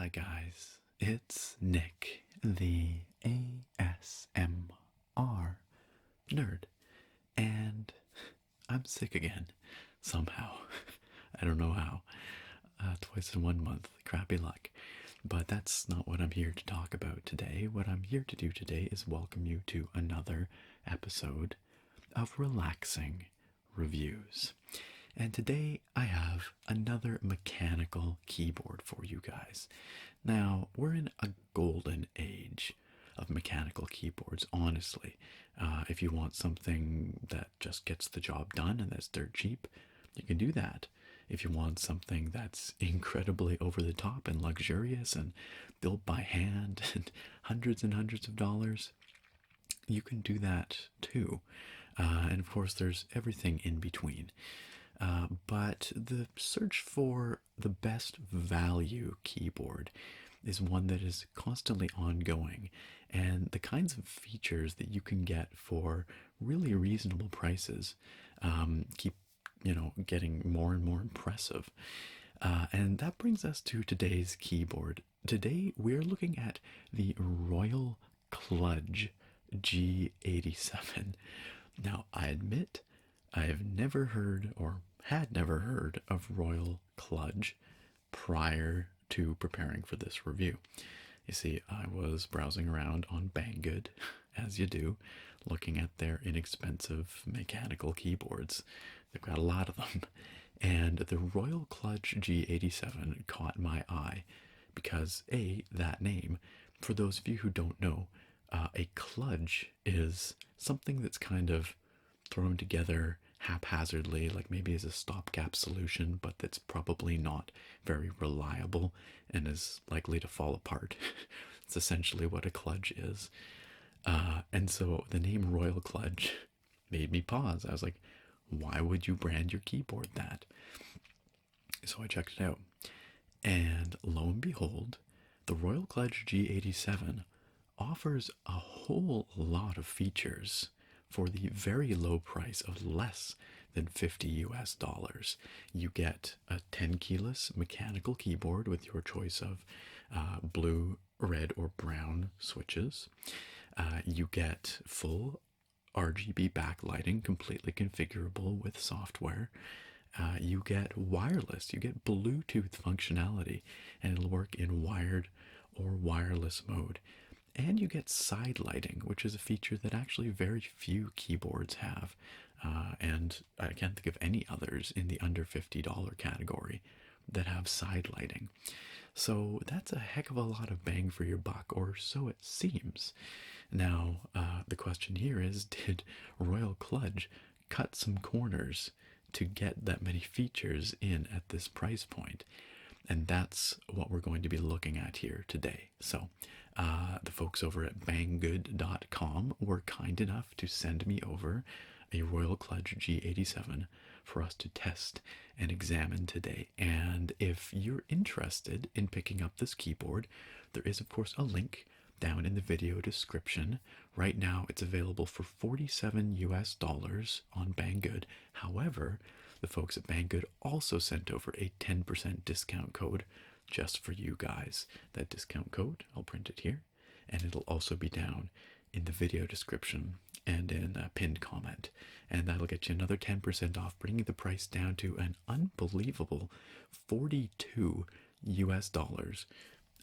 Hi guys, it's Nick, the ASMR nerd, and I'm sick again, somehow. I don't know how. Twice in 1 month, crappy luck. But that's not what I'm here to talk about today. What I'm here to do today is welcome you to another episode of relaxing reviews. And today I have another mechanical keyboard for you guys. Now, we're in a golden age of mechanical keyboards, honestly. If you want something that just gets the job done and that's dirt cheap, you can do that. If you want something that's incredibly over the top and luxurious and built by hand and hundreds of dollars, you can do that too. And of course, there's everything in between. But the search for the best value keyboard is one that is constantly ongoing, and the kinds of features that you can get for really reasonable prices keep getting more and more impressive. And that brings us to today's keyboard. Today we're looking at the Royal Kludge G87. Now, I admit I have never heard or had never heard of Royal Kludge prior to preparing for this review. You see, I was browsing around on Banggood, as you do, looking at their inexpensive mechanical keyboards. They've got a lot of them. And the Royal Kludge G87 caught my eye because, A, that name. For those of you who don't know, a kludge is something that's kind of thrown together haphazardly, like maybe as a stopgap solution, but that's probably not very reliable and is likely to fall apart. It's essentially what a kludge is. And so the name Royal Kludge made me pause. I was like, why would you brand your keyboard that? So I checked it out. And lo and behold, the Royal Kludge G87 offers a whole lot of features for the very low price of less than $50. You get a 10 keyless mechanical keyboard with your choice of blue, red, or brown switches. You get full RGB backlighting, completely configurable with software. You get wireless, you get Bluetooth functionality, and it'll work in wired or wireless mode. And you get side lighting, which is a feature that actually very few keyboards have. And I can't think of any others in the under $50 category that have side lighting. So that's a heck of a lot of bang for your buck, or so it seems. Now, the question here is, did Royal Kludge cut some corners to get that many features in at this price point? And that's what we're going to be looking at here today. So the folks over at banggood.com were kind enough to send me over a Royal Kludge G87 for us to test and examine today. And if you're interested in picking up this keyboard, there is of course a link down in the video description. Right now it's available for $47 on Banggood. However, the folks at Banggood also sent over a 10% discount code just for you guys. That discount code, I'll print it here, and it'll also be down in the video description and in a pinned comment. And that'll get you another 10% off, bringing the price down to an unbelievable $42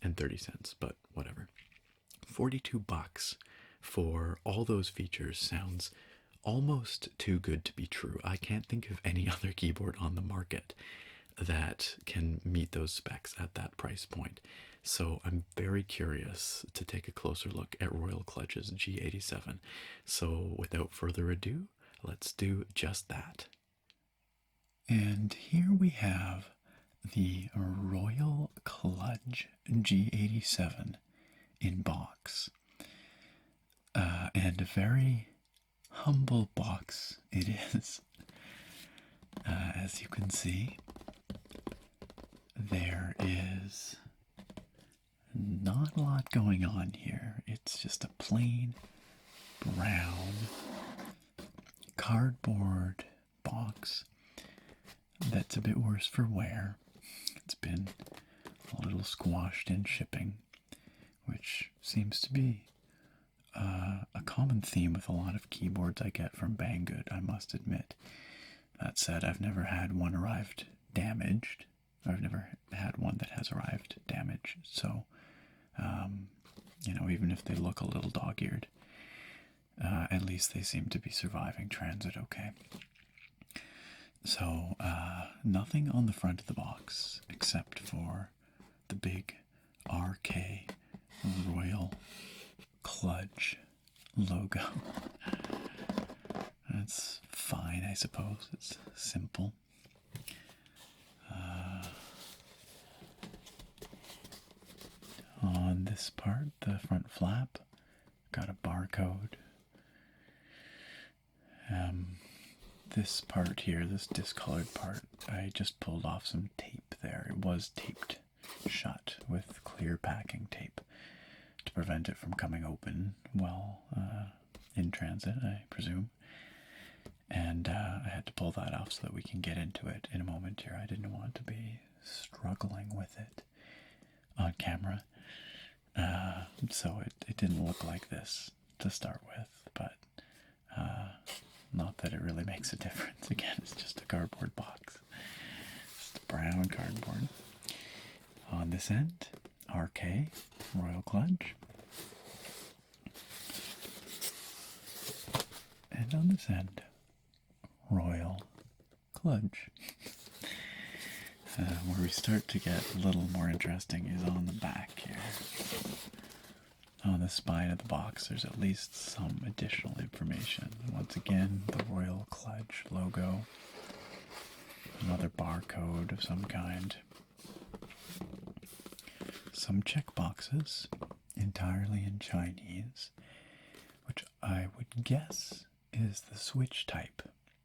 and 30 cents, but whatever. 42 bucks for all those features sounds almost too good to be true. I can't think of any other keyboard on the market that can meet those specs at that price point. So I'm very curious to take a closer look at Royal Kludge's G87. So without further ado, let's do just that. And here we have the Royal Kludge G87 in box. And a very humble box it is. As you can see, there is not a lot going on here. It's just a plain brown cardboard box that's a bit worse for wear. It's been a little squashed in shipping, which seems to be a common theme with a lot of keyboards I get from Banggood, I must admit. That said, I've never had one arrived damaged. I've never had one that has arrived damaged, so, even if they look a little dog-eared, at least they seem to be surviving transit okay. So, nothing on the front of the box except for the big RK Royal Kludge logo. That's fine, I suppose. It's simple. On this part, the front flap, got a barcode. This part here, this discolored part, I just pulled off some tape there. It was taped shut with clear packing tape to prevent it from coming open while in transit, I presume. And I had to pull that off so that we can get into it in a moment here. I didn't want to be struggling with it on camera. So it didn't look like this to start with, but not that it really makes a difference. Again, it's just a cardboard box. Just a brown cardboard. On this end, RK, Royal Kludge. And on this end, Royal Kludge. Where we start to get a little more interesting is on the back here. On the spine of the box, there's at least some additional information. Once again, the Royal Kludge logo. Another barcode of some kind. Some checkboxes, entirely in Chinese, which I would guess is the switch type,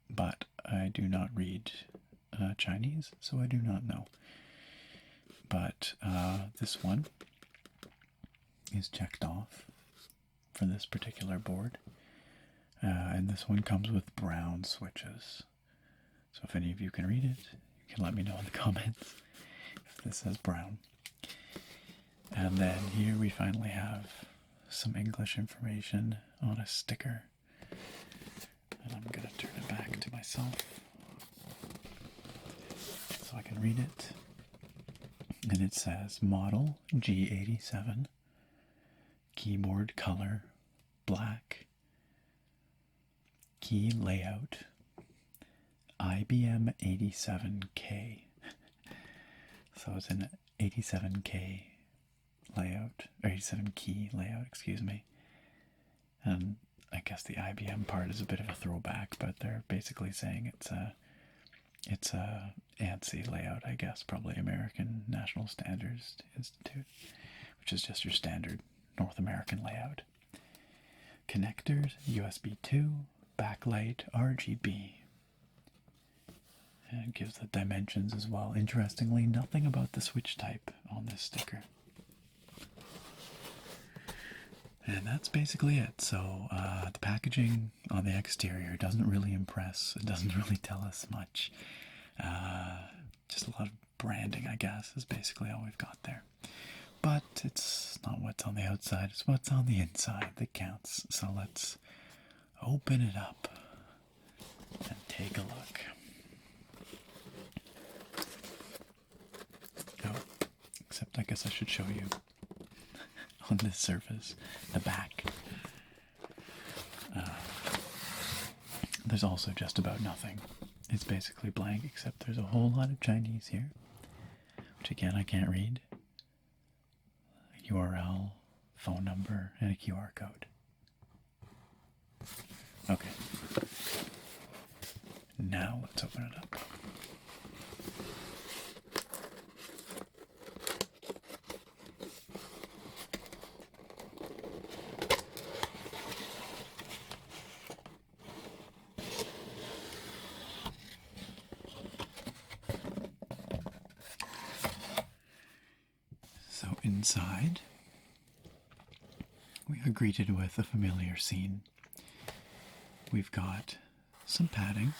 but I do not read Chinese, so I do not know. But this one is checked off for this particular board, and this one comes with brown switches. So if any of you can read it, you can let me know in the comments if this says brown. And then here we finally have some English information on a sticker. And I'm going to turn it back to myself so I can read it. And it says Model G87, keyboard color black, key layout IBM 87K. So it's an 87K layout, or 87 key layout, excuse me. And I guess the IBM part is a bit of a throwback, but they're basically saying it's a ANSI layout, I guess, probably American National Standards Institute, which is just your standard North American layout. Connectors, USB 2, backlight, RGB. And it gives the dimensions as well. Interestingly, nothing about the switch type on this sticker. And that's basically it. So the packaging on the exterior doesn't really impress. It doesn't really tell us much. Just a lot of branding, I guess, is basically all we've got there. But it's not what's on the outside, it's what's on the inside that counts. So let's open it up and take a look. Oh, except I guess I should show you on this surface, the back. There's also just about nothing. It's basically blank, except there's a whole lot of Chinese here, which again I can't read. A URL, phone number, and a QR code. Okay. Now let's open it up. So inside, we are greeted with a familiar scene. We've got some padding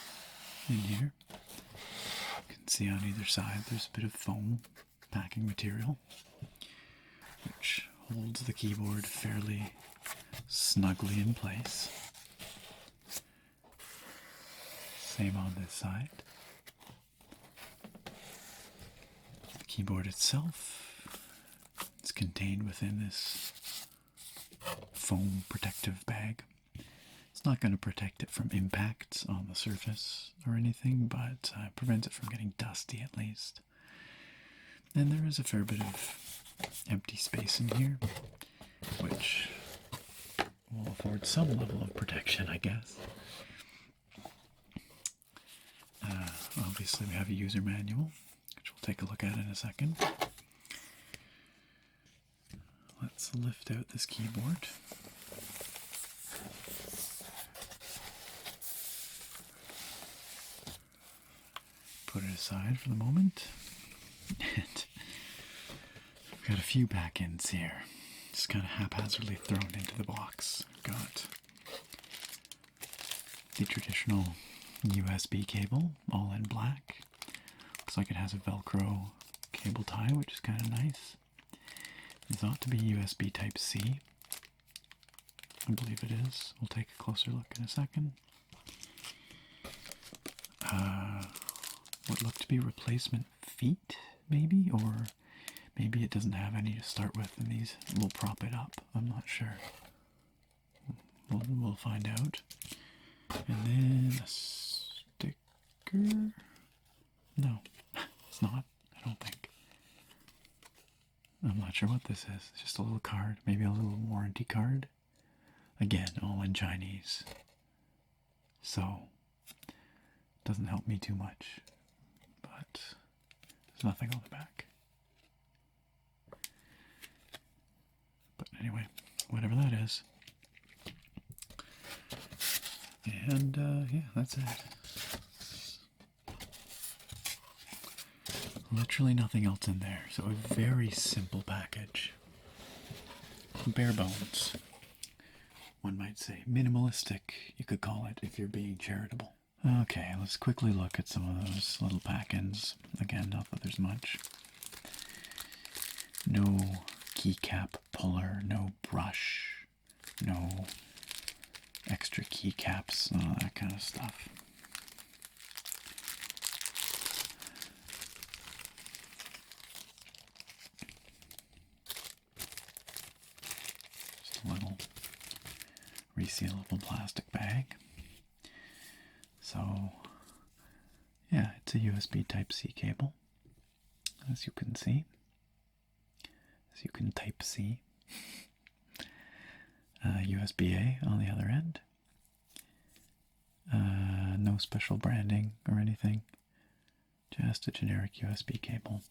in here. You can see on either side there's a bit of foam packing material, which holds the keyboard fairly snugly in place. Same on this side. The keyboard itself is contained within this foam protective bag. It's not going to protect it from impacts on the surface or anything, but prevents it from getting dusty at least. And there is a fair bit of empty space in here, which will afford some level of protection, I guess. Obviously we have a user manual, which we'll take a look at in a second. Let's lift out this keyboard. Put it aside for the moment. And we've got a few back ends here, just kind of haphazardly thrown into the box. We've got the traditional USB cable, all in black. Looks like it has a Velcro cable tie, which is kind of nice. It thought to be USB Type-C. I believe it is. We'll take a closer look in a second. What look to be replacement feet, maybe? Or maybe it doesn't have any to start with, and these will prop it up. I'm not sure. We'll find out. And then a sticker. No, it's not. I don't think. I'm not sure what this is. It's just a little card. Maybe a little warranty card. Again, all in Chinese. So, doesn't help me too much. But there's nothing on the back. But anyway, whatever that is. And yeah, that's it. Literally nothing else in there. So a very simple package. Bare bones. One might say minimalistic, you could call it, if you're being charitable. Okay, let's quickly look at some of those little pack-ins. Again, not that there's much. No keycap puller, no brush, no extra keycaps, all that kind of stuff. Just a little resealable plastic bag. So, yeah, it's a USB Type-C cable, as you can see. As you can Type-C. USB-A on the other end. No special branding or anything. Just a generic USB cable.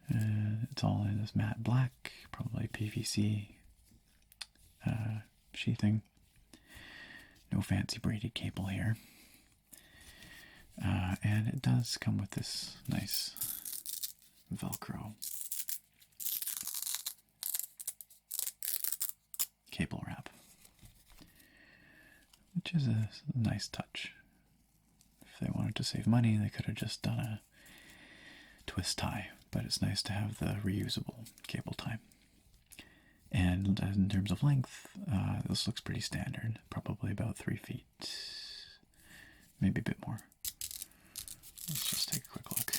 It's all in this matte black, probably PVC sheathing. No fancy braided cable here. And it does come with this nice Velcro cable wrap, which is a nice touch. If they wanted to save money, they could have just done a twist tie, but it's nice to have the reusable cable tie. And in terms of length, this looks pretty standard, probably about 3 feet, maybe a bit more. Let's just take a quick look.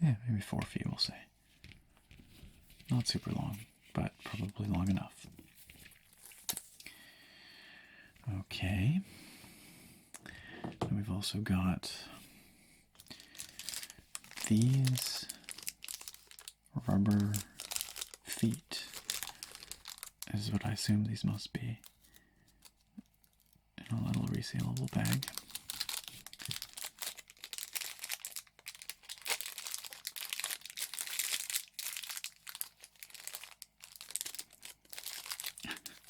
Yeah, maybe 4 feet, we'll say. Not super long, but probably long enough. Okay. And we've also got these rubber feet, is what I assume these must be, in a little resealable bag.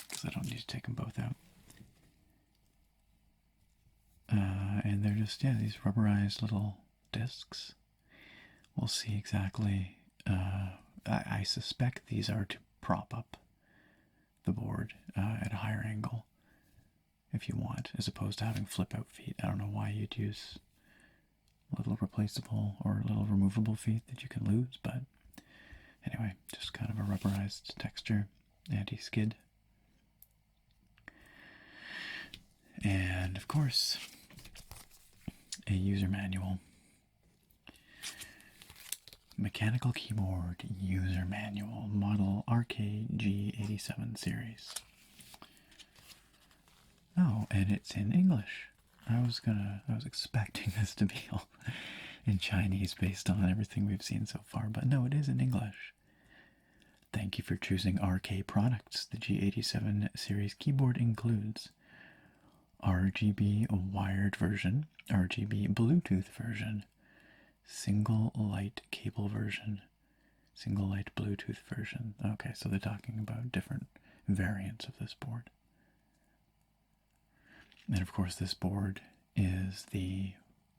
Because I don't need to take them both out. And they're just, yeah, these rubberized little discs. We'll see exactly. I suspect these are to prop up the board at a higher angle if you want, as opposed to having flip-out feet. I don't know why you'd use little replaceable or little removable feet that you can lose, but anyway, just kind of a rubberized texture, anti-skid. And of course, a user manual. Mechanical keyboard user manual, model RGB87 series. Oh, and it's in English. I was expecting this to be all in Chinese based on everything we've seen so far, but no, it is in English. Thank you for choosing RK products. The G87 series keyboard includes RGB wired version, RGB Bluetooth version, single light cable version, single light Bluetooth version. Okay, so they're talking about different variants of this board. And of course, this board is the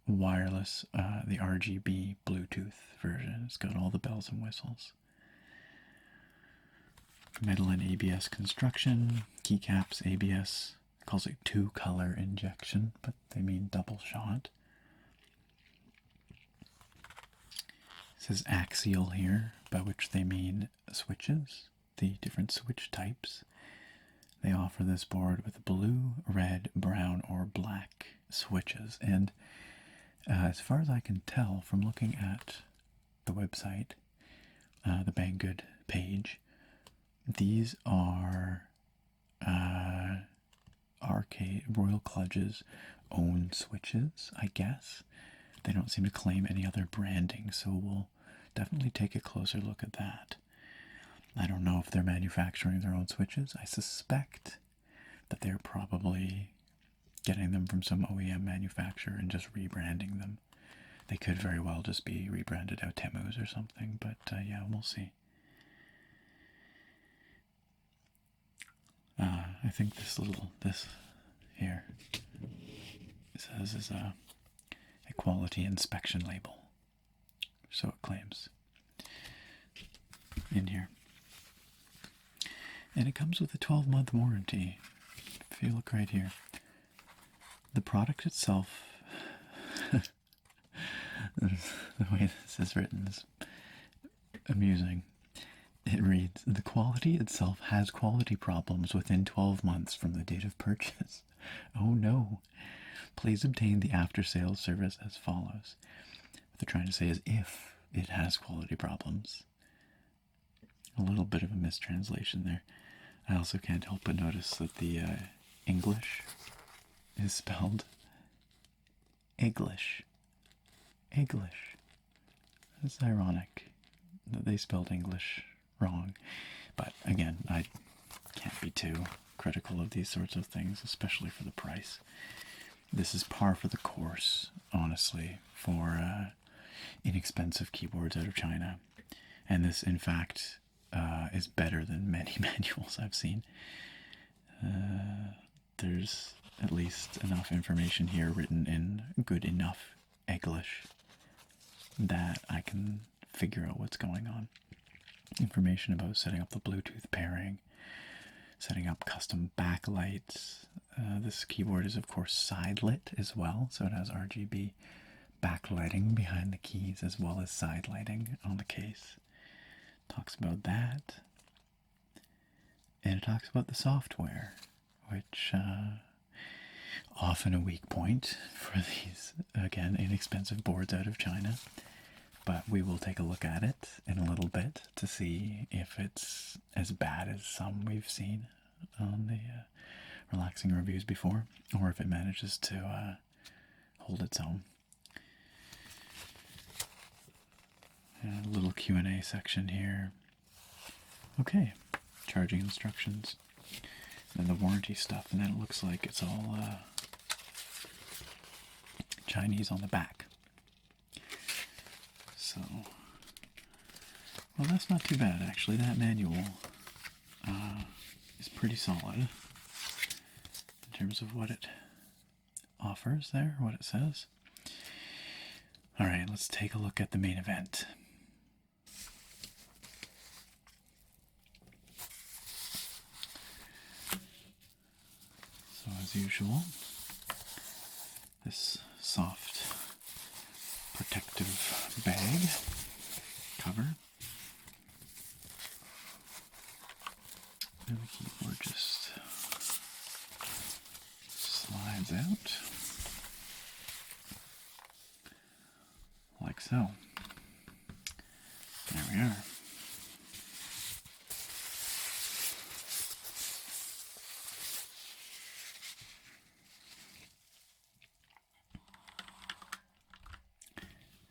wireless, the RGB Bluetooth version. It's got all the bells and whistles. Metal and ABS construction, keycaps, ABS, calls it 2-color injection, but they mean double shot. It says axial here, by which they mean switches, the different switch types. They offer this board with blue, red, brown, or black switches. And as far as I can tell from looking at the website, the Banggood page, these are Royal Kludge's own switches, I guess. They don't seem to claim any other branding, so we'll definitely take a closer look at that. I don't know if they're manufacturing their own switches. I suspect that they're probably getting them from some OEM manufacturer and just rebranding them. They could very well just be rebranded out Temu's or something, but yeah, we'll see. I think this here, it says is a quality inspection label. So it claims in here. And it comes with a 12-month warranty. If you look right here, the product itself, the way this is written is amusing. It reads, the quality itself has quality problems within 12 months from the date of purchase. Oh no. Please obtain the after-sales service as follows. What they're trying to say is if it has quality problems. A little bit of a mistranslation there. I also can't help but notice that the English is spelled English. English. It's ironic that they spelled English wrong. But again, I can't be too critical of these sorts of things, especially for the price. This is par for the course, honestly, for inexpensive keyboards out of China. And this, in fact, is better than many manuals I've seen. There's at least enough information here written in good enough English that I can figure out what's going on. Information about setting up the Bluetooth pairing, setting up custom backlights. This keyboard is, of course, side lit as well, so it has RGB backlighting behind the keys as well as side lighting on the case. Talks about that. And it talks about the software, which often a weak point for these, again, inexpensive boards out of China. But we will take a look at it in a little bit to see if it's as bad as some we've seen on the relaxing reviews before, or if it manages to hold its own. A little Q&A section here. Okay, charging instructions. And then the warranty stuff, and then it looks like it's all Chinese on the back. So, well, that's not too bad, actually. That manual is pretty solid in terms of what it offers there, what it says. All right, let's take a look at the main event. as usual, this soft protective bag cover. And the keyboard just slides out like so. There we are.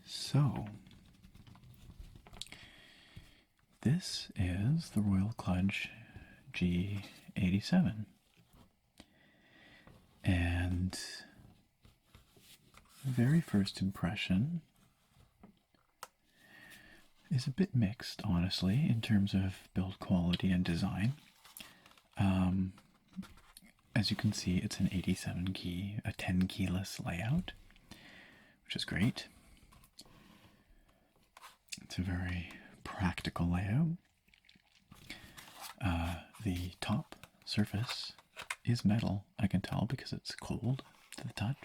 So, this is the Royal Kludge G87. And the very first impression is a bit mixed, honestly, in terms of build quality and design. As you can see, it's an 87 key, a 10 keyless layout, which is great. It's a very practical layout. The top surface is metal, I can tell, because it's cold to the touch.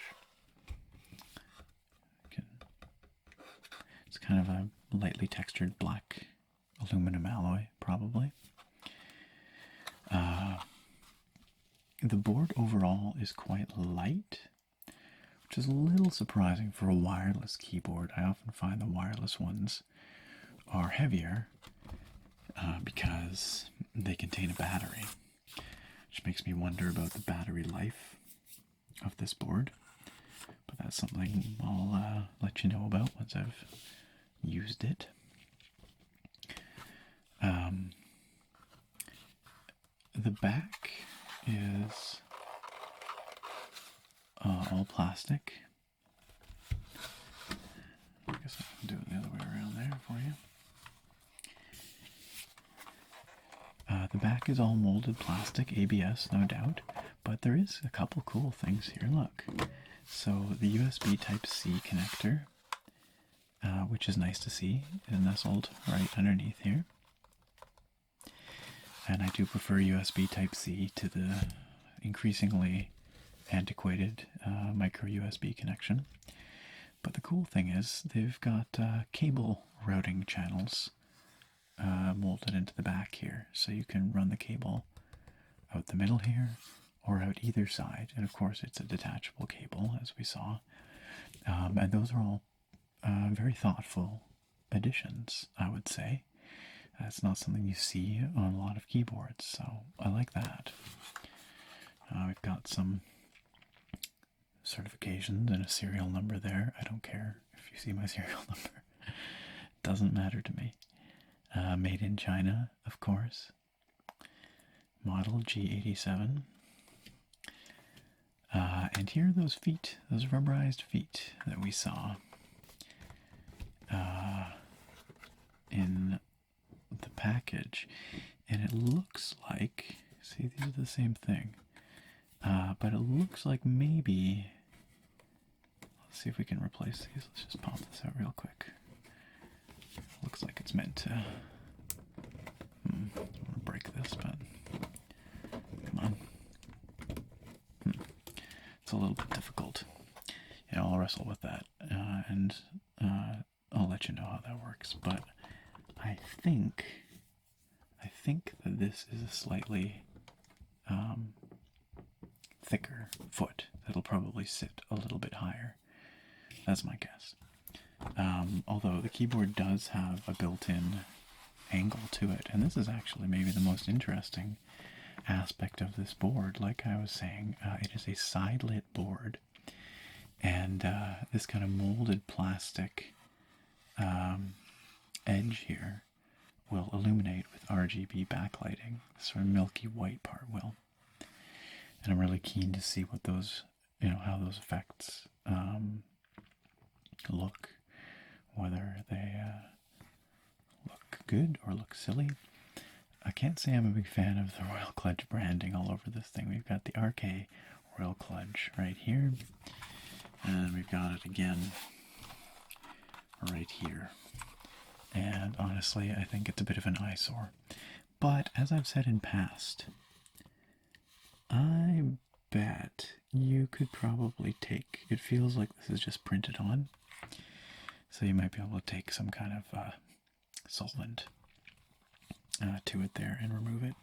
It's kind of a lightly textured black aluminum alloy, probably. The board overall is quite light, which is a little surprising for a wireless keyboard. I often find the wireless ones are heavier because they contain a battery, which makes me wonder about the battery life of this board. But that's something I'll let you know about once I've used it. The back is all plastic. I guess I can do it the other way around there for you. The back is all molded plastic, ABS, no doubt, but there is a couple cool things here. Look, so the USB Type-C connector, which is nice to see, is nestled right underneath here. And I do prefer USB Type-C to the increasingly antiquated micro USB connection. But the cool thing is they've got cable routing channels molded into the back here, so you can run the cable out the middle here or out either side. And of course it's a detachable cable, as we saw. And those are all very thoughtful additions, I would say. That's not something you see on a lot of keyboards, so I like that. We've got some certifications and a serial number there. I don't care if you see my serial number. Doesn't matter to me. Made in China, of course. Model G87. And here are those feet, those rubberized feet that we saw in the package. And it looks like, see, these are the same thing. But it looks like maybe, let's see if we can replace these. Let's just pop this out real quick. Looks like it's meant to, I want to break this, but come on. It's a little bit difficult. Yeah, I'll wrestle with that, and I'll let you know how that works. But I think that this is a slightly thicker foot that'll probably sit a little bit higher. That's my guess. Although the keyboard does have a built-in angle to it, and this is actually maybe the most interesting aspect of this board. Like I was saying, it is a side-lit board, and this kind of molded plastic edge here will illuminate with RGB backlighting. This sort of milky white part will. And I'm really keen to see what those, how those effects look, whether they look good or look silly. I can't say I'm a big fan of the Royal Kludge branding all over this thing. We've got the RK Royal Kludge right here, and we've got it again right here. And honestly, I think it's a bit of an eyesore. But as I've said in past, I bet you could probably take, it feels like this is just printed on, so you might be able to take some kind of solvent to it there and remove it.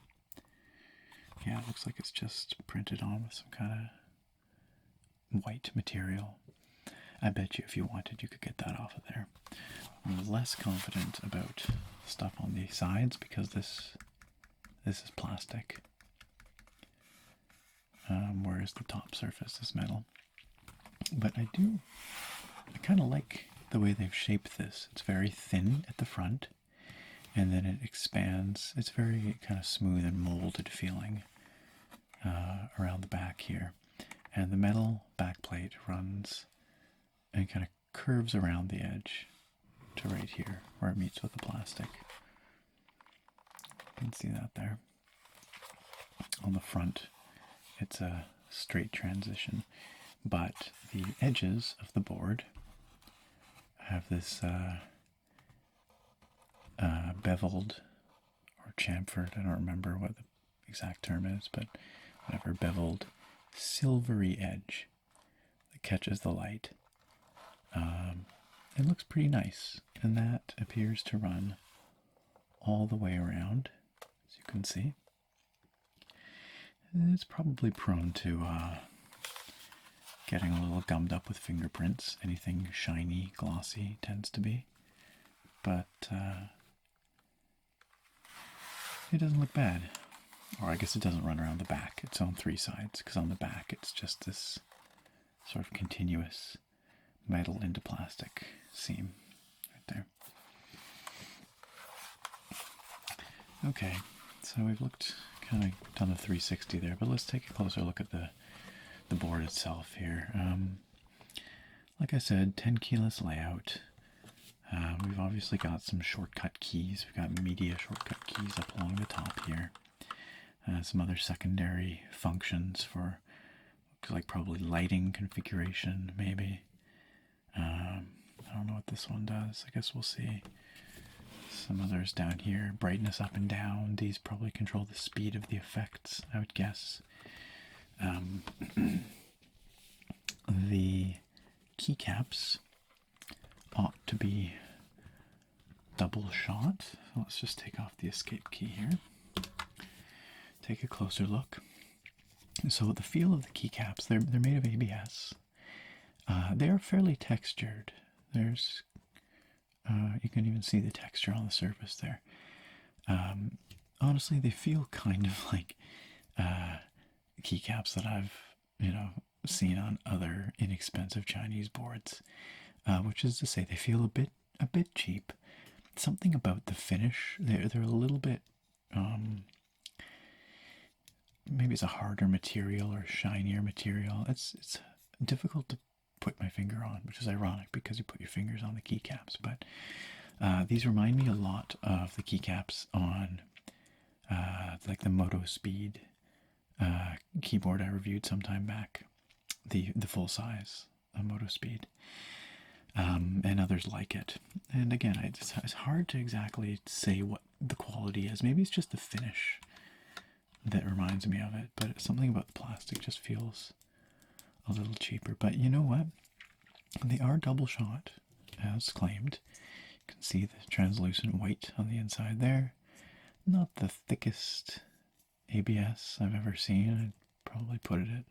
Yeah, it looks like it's just printed on with some kind of white material. I bet you if you wanted, you could get that off of there. I'm less confident about stuff on the sides because this is plastic, whereas the top surface is metal. But I kind of like the way they've shaped this. It's very thin at the front, and then it expands. It's very kind of smooth and molded feeling around the back here. And the metal backplate runs and kind of curves around the edge to right here where it meets with the plastic. You can see that there. On the front, it's a straight transition, but the edges of the board have this beveled or chamfered, I don't remember what the exact term is, but whatever, beveled silvery edge that catches the light. It looks pretty nice, and that appears to run all the way around, as you can see. It's probably prone to getting a little gummed up with fingerprints. Anything shiny, glossy tends to be. But it doesn't look bad. Or I guess it doesn't run around the back. It's on three sides, because on the back it's just this sort of continuous metal into plastic seam right there. Okay, so we've kind of done a 360 there, but let's take a closer look at the board itself here. Like I said, 10 keyless layout. We've obviously got some shortcut keys. We've got media shortcut keys up along the top here. Some other secondary functions for, looks like probably lighting configuration, maybe. I don't know what this one does. I guess we'll see. Some others down here, brightness up and down. These probably control the speed of the effects, I would guess. The keycaps ought to be double shot. So let's just take off the escape key here. Take a closer look. So the feel of the keycaps, they're made of ABS. They are fairly textured. There's you can even see the texture on the surface there. Honestly, they feel kind of like keycaps that I've, seen on other inexpensive Chinese boards, which is to say they feel a bit cheap. Something about the finish, they're a little bit, maybe it's a harder material or shinier material. It's difficult to put my finger on, which is ironic because you put your fingers on the keycaps. But these remind me a lot of the keycaps on like the Moto Speed keyboard I reviewed some time back, the full size Moto Speed, and others like it. And again, it's hard to exactly say what the quality is. Maybe it's just the finish that reminds me of it, but something about the plastic just feels a little cheaper. But you know what? They are double shot, as claimed. You can see the translucent white on the inside there. Not the thickest ABS I've ever seen. I'd probably put it at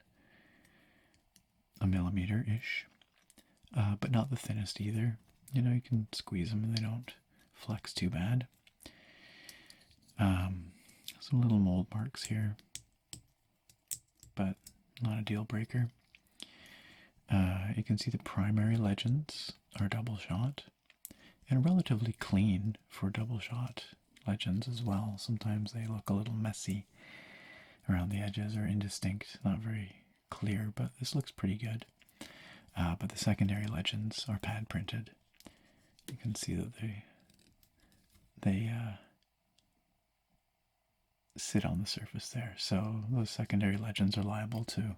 a millimeter-ish. But not the thinnest either. You can squeeze them and they don't flex too bad. Some little mold marks here, but not a deal breaker. You can see the primary legends are double shot and relatively clean for double shot legends as well. Sometimes they look a little messy around the edges or indistinct, not very clear, but this looks pretty good. But the secondary legends are pad printed. You can see that they sit on the surface there. So those secondary legends are liable to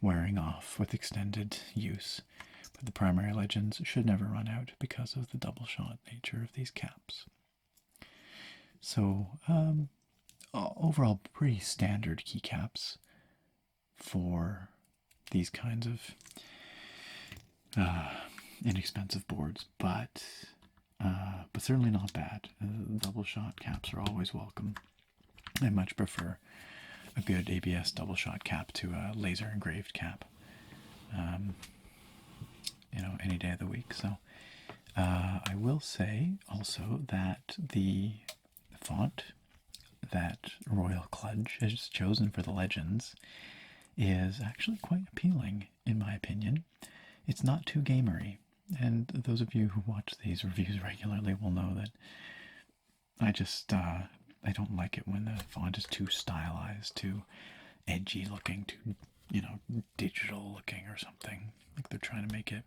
wearing off with extended use. But the primary legends should never run out because of the double shot nature of these caps. So overall pretty standard keycaps. for these kinds of inexpensive boards, but certainly not bad. Double shot caps are always welcome. I much prefer a good ABS double shot cap to a laser engraved cap. Any day of the week. So I will say also that the font that Royal Kludge has chosen for the Legends is actually quite appealing, in my opinion. It's not too gamery, and those of you who watch these reviews regularly will know that I just I don't like it when the font is too stylized, too edgy looking, too digital looking or something. Like they're trying to make it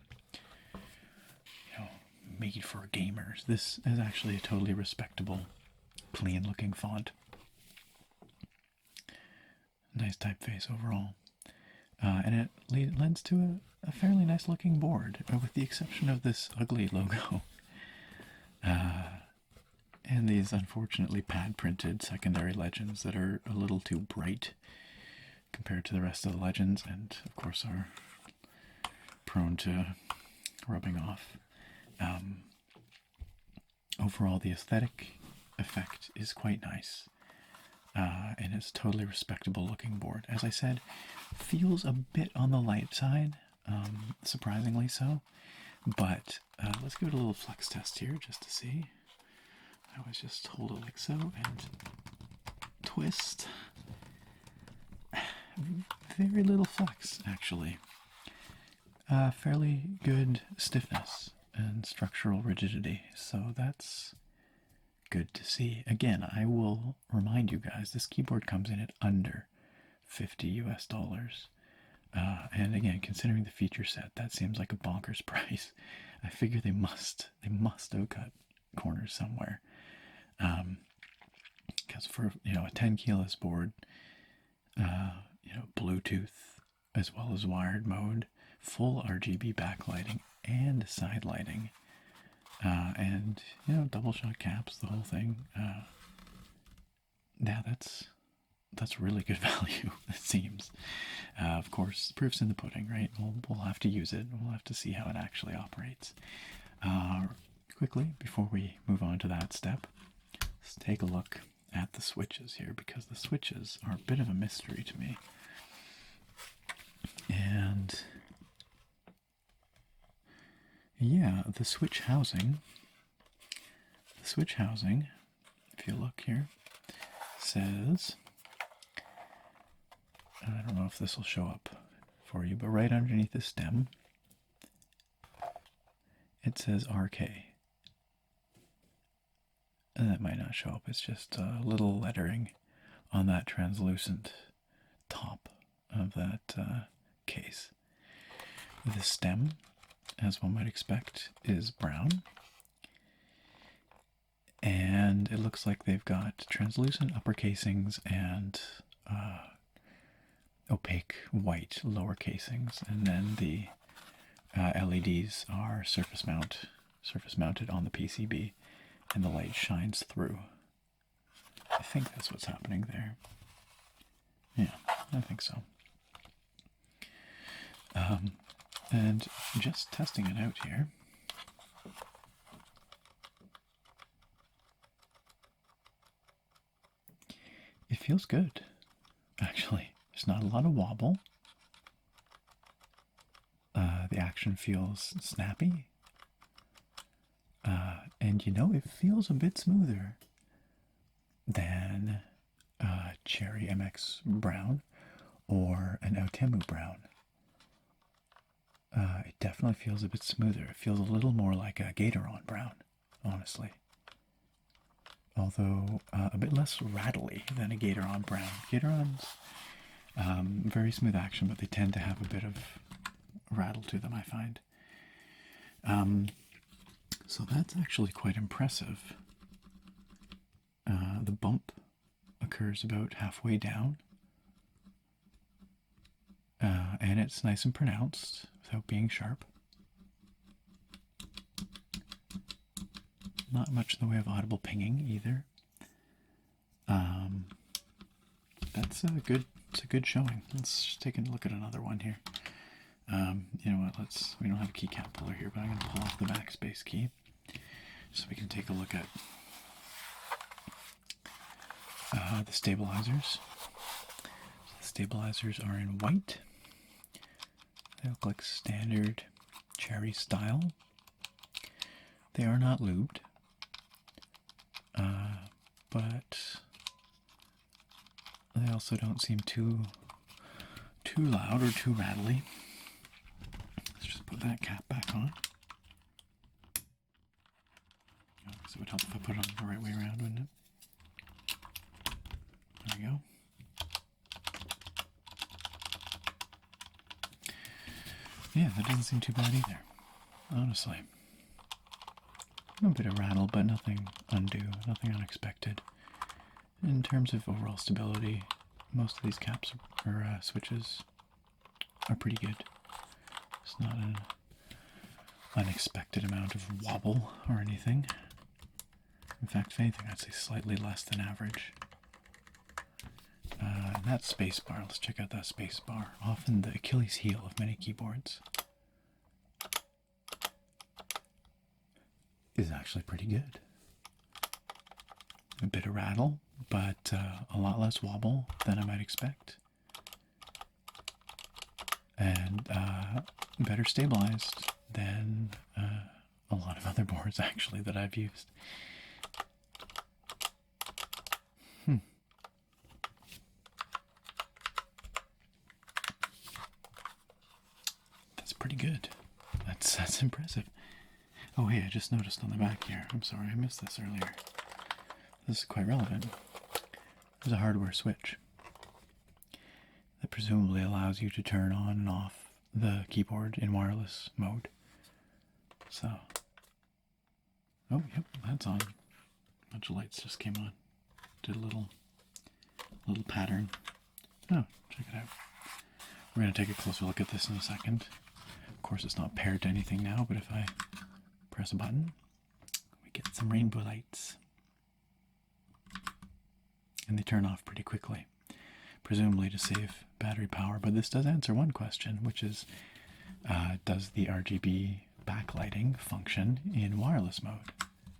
made for gamers. This is actually a totally respectable, clean looking font. Nice typeface overall. And it lends to a fairly nice looking board, with the exception of this ugly logo. And these unfortunately pad printed secondary legends that are a little too bright compared to the rest of the legends, and of course are prone to rubbing off. Overall, the aesthetic effect is quite nice, and it's a totally respectable looking board. As I said, feels a bit on the light side, surprisingly so, but let's give it a little flex test here just to see. I always just hold it like so and twist. Very little flex, actually. Fairly good stiffness and structural rigidity, so that's good to see. Again, I will remind you guys, this keyboard comes in at under $50 US. And again, considering the feature set, that seems like a bonkers price. I figure they must have cut corners somewhere. Because for a 10 keyless board, Bluetooth as well as wired mode, full RGB backlighting and side lighting, and double shot caps, the whole thing. Yeah, that's really good value, it seems. Of course, the proof's in the pudding, right? We'll have to use it. We'll have to see how it actually operates. Quickly, before we move on to that step, let's take a look at the switches here, because the switches are a bit of a mystery to me. And yeah, the switch housing, if you look here, says, I don't know if this will show up for you, but right underneath the stem, it says RK. And that might not show up, it's just a little lettering on that translucent top of that case. The stem, as one might expect, is brown. And it looks like they've got translucent upper casings and opaque white lower casings. And then the LEDs are surface mounted on the PCB, and the light shines through. I think that's what's happening there. Yeah, I think so. And just testing it out here. It feels good, actually. There's not a lot of wobble. The action feels snappy. And it feels a bit smoother than Cherry MX Brown or an Outemu Brown. It definitely feels a bit smoother. It feels a little more like a Gatoron Brown, honestly. Although a bit less rattly than a Gatoron Brown. Gatorons, very smooth action, but they tend to have a bit of rattle to them, I find. So that's actually quite impressive. The bump occurs about halfway down. And it's nice and pronounced without being sharp. Not much in the way of audible pinging either. That's a it's a good showing. Let's just take a look at another one here. You know what? We don't have a keycap puller here, but I'm going to pull off the backspace key so we can take a look at the stabilizers. So the stabilizers are in white. They look like standard cherry style. They are not lubed, but they also don't seem too loud or too rattly. Let's just put that cap back on. So it would help if I put it on the right way around, wouldn't it? There we go. Yeah, that doesn't seem too bad either, honestly. A bit of rattle, but nothing undue, nothing unexpected. In terms of overall stability, most of these caps or switches are pretty good. It's not an unexpected amount of wobble or anything. In fact, if anything, I'd say slightly less than average. That space bar, let's check out that space bar. Often the Achilles heel of many keyboards. Is actually pretty good. A bit of rattle, but a lot less wobble than I might expect. And better stabilized than a lot of other boards actually that I've used. That's pretty good. That's impressive. Oh hey, I just noticed on the back here. I'm sorry, I missed this earlier. This is quite relevant. There's a hardware switch that presumably allows you to turn on and off the keyboard in wireless mode. So, oh yep, that's on. A bunch of lights just came on. Did a little pattern. Oh, check it out. We're going to take a closer look at this in a second. Of course, it's not paired to anything now, but if I press a button, we get some rainbow lights. And they turn off pretty quickly, presumably to save battery power. But this does answer one question, which is, does the RGB backlighting function in wireless mode?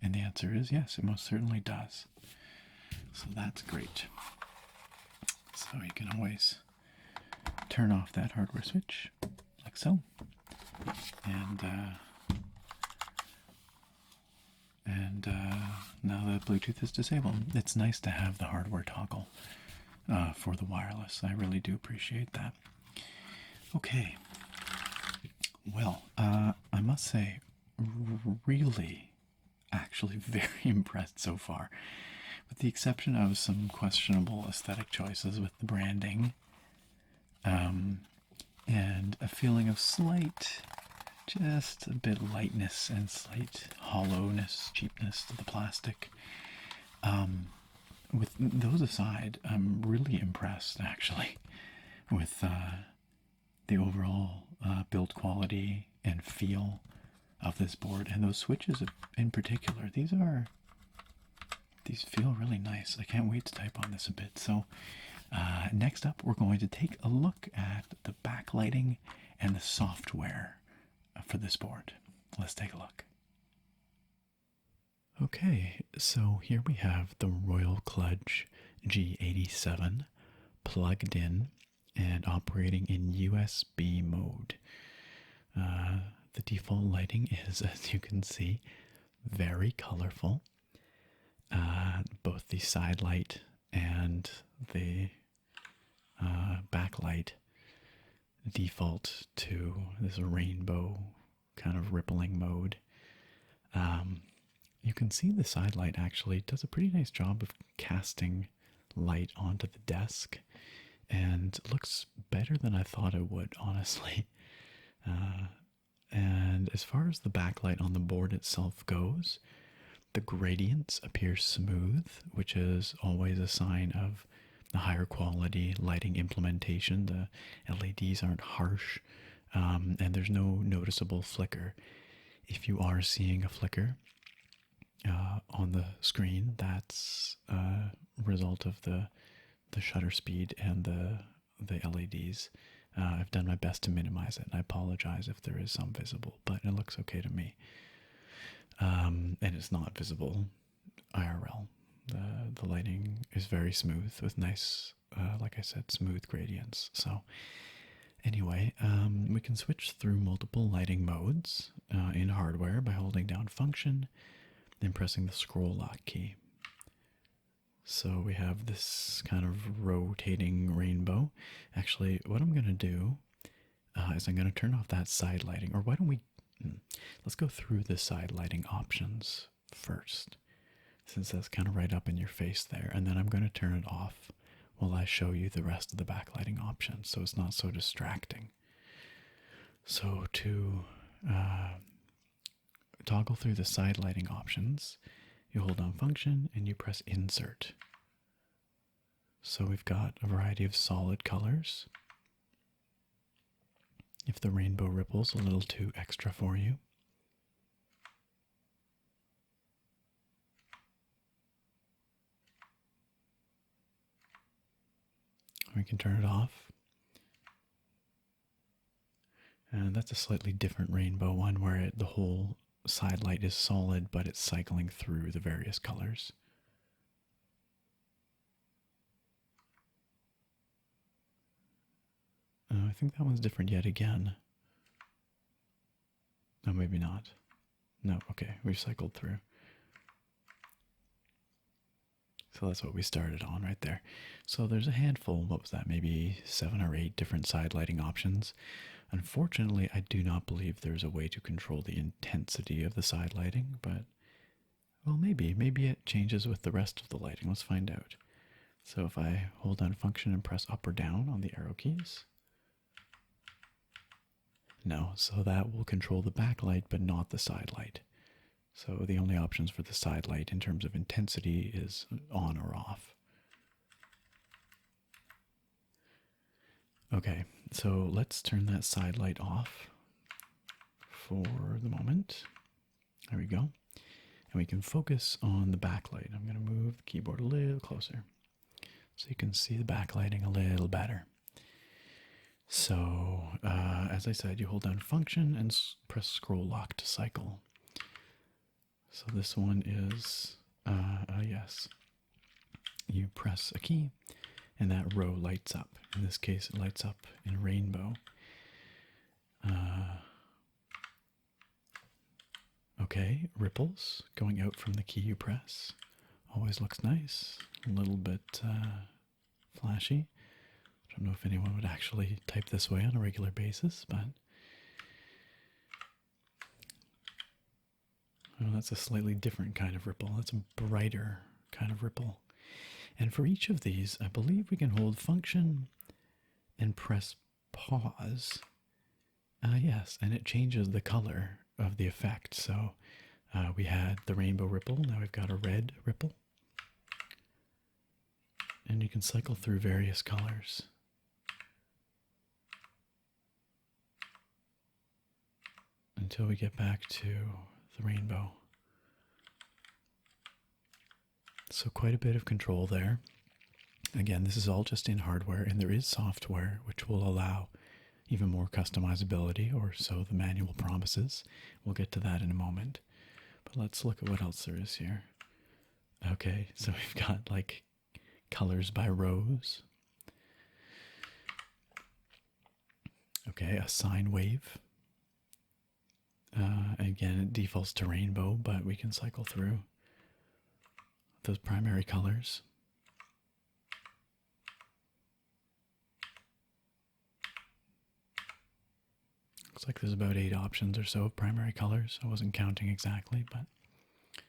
And the answer is yes, it most certainly does. So that's great. So you can always turn off that hardware switch, like so. And now that Bluetooth is disabled, it's nice to have the hardware toggle for the wireless. I really do appreciate that. Okay. Well, I must say, really, actually very impressed so far. With the exception of some questionable aesthetic choices with the branding, and a feeling of just a bit of lightness and slight hollowness, cheapness to the plastic. With those aside, I'm really impressed, actually, with the overall build quality and feel of this board. And those switches in particular, these feel really nice. I can't wait to type on this a bit. So next up, we're going to take a look at the backlighting and the software for this board. Let's take a look. Okay, so here we have the Royal Kludge G87 plugged in and operating in USB mode. The default lighting is, as you can see, very colorful. Both the side light and the backlight default to this rainbow kind of rippling mode. You can see the side light actually does a pretty nice job of casting light onto the desk, and looks better than I thought it would, honestly. And as far as the backlight on the board itself goes, the gradients appear smooth, which is always a sign of the higher quality lighting implementation. The LEDs aren't harsh, and there's no noticeable flicker. If you are seeing a flicker on the screen, that's a result of the shutter speed and the the LEDs. I've done my best to minimize it, and I apologize if there is some visible, but it looks okay to me. And it's not visible IRL. The lighting is very smooth with nice, like I said, smooth gradients. So anyway, we can switch through multiple lighting modes in hardware by holding down Function, then pressing the scroll lock key. So we have this kind of rotating rainbow. Actually, what I'm going to do is I'm going to turn off that side lighting. Or why don't we, let's go through the side lighting options first, since that's kind of right up in your face there. And then I'm going to turn it off while I show you the rest of the backlighting options, so it's not so distracting. So to toggle through the side lighting options, you hold down Function and you press Insert. So we've got a variety of solid colors. If the rainbow ripple's a little too extra for you, we can turn it off. And that's a slightly different rainbow one where the whole side light is solid, but it's cycling through the various colors. I think that one's different yet again. No, maybe not. No, okay, we've cycled through. So that's what we started on right there. So there's a handful, what was that, maybe 7 or 8 different side lighting options. Unfortunately, I do not believe there's a way to control the intensity of the side lighting, but, well, maybe it changes with the rest of the lighting. Let's find out. So if I hold down Function and press up or down on the arrow keys, no, so that will control the backlight, but not the side light. So the only options for the side light in terms of intensity is on or off. Okay, so let's turn that side light off for the moment. There we go. And we can focus on the backlight. I'm going to move the keyboard a little closer so you can see the backlighting a little better. So, as I said, you hold down Function and press scroll lock to cycle. So this one is, yes, you press a key and that row lights up. In this case, it lights up in rainbow. Okay, ripples going out from the key you press. Always looks nice, a little bit flashy. I don't know if anyone would actually type this way on a regular basis, but well, that's a slightly different kind of ripple. That's a brighter kind of ripple. And for each of these, I believe we can hold Function and press pause. Yes, and it changes the color of the effect. So we had the rainbow ripple, now we've got a red ripple. And you can cycle through various colors. Until we get back to the rainbow. So quite a bit of control there. Again, this is all just in hardware, and there is software which will allow even more customizability, or so the manual promises. We'll get to that in a moment. But let's look at what else there is here. Okay, so we've got like colors by rows. Okay, a sine wave. Again, it defaults to rainbow, but we can cycle through those primary colors. Looks like there's about 8 options or so of primary colors. I wasn't counting exactly, but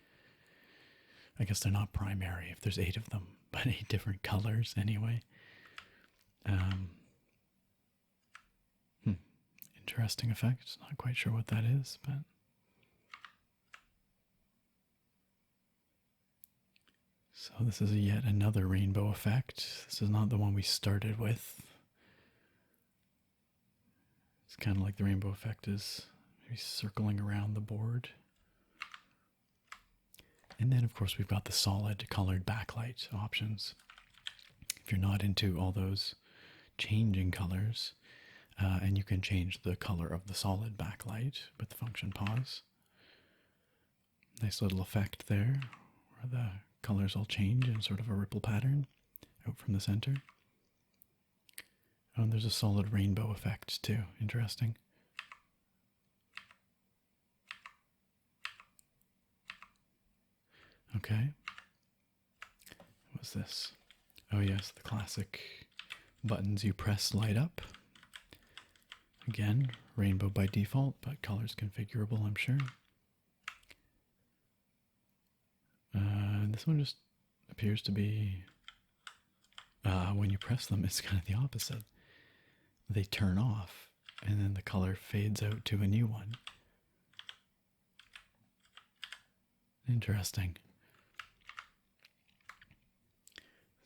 I guess they're not primary if there's 8 of them, but 8 different colors anyway. Interesting effect. Not quite sure what that is, but so this is yet another rainbow effect. This is not the one we started with. It's kind of like the rainbow effect is maybe circling around the board. And then, of course, we've got the solid colored backlight options. If you're not into all those changing colors, and you can change the color of the solid backlight with the function pause. Nice little effect there, where the colors all change in sort of a ripple pattern out from the center. Oh, and there's a solid rainbow effect too. Interesting. Okay. What's this? Oh yes, the classic buttons you press light up. Again, rainbow by default, but colors configurable, I'm sure. This one just appears to be, when you press them, it's kind of the opposite. They turn off, and then the color fades out to a new one. Interesting.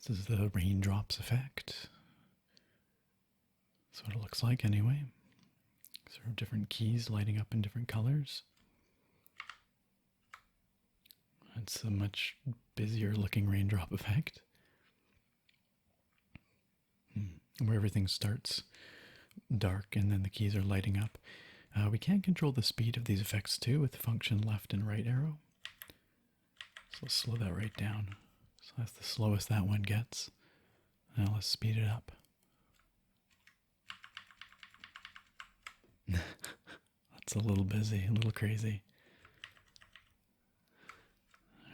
This is the raindrops effect. That's what it looks like anyway. Sort of different keys lighting up in different colors. It's a much busier looking raindrop effect. Where everything starts dark and then the keys are lighting up. We can control the speed of these effects too with the function left and right arrow. So let's slow that right down. So that's the slowest that one gets. Now let's speed it up. That's a little busy, a little crazy.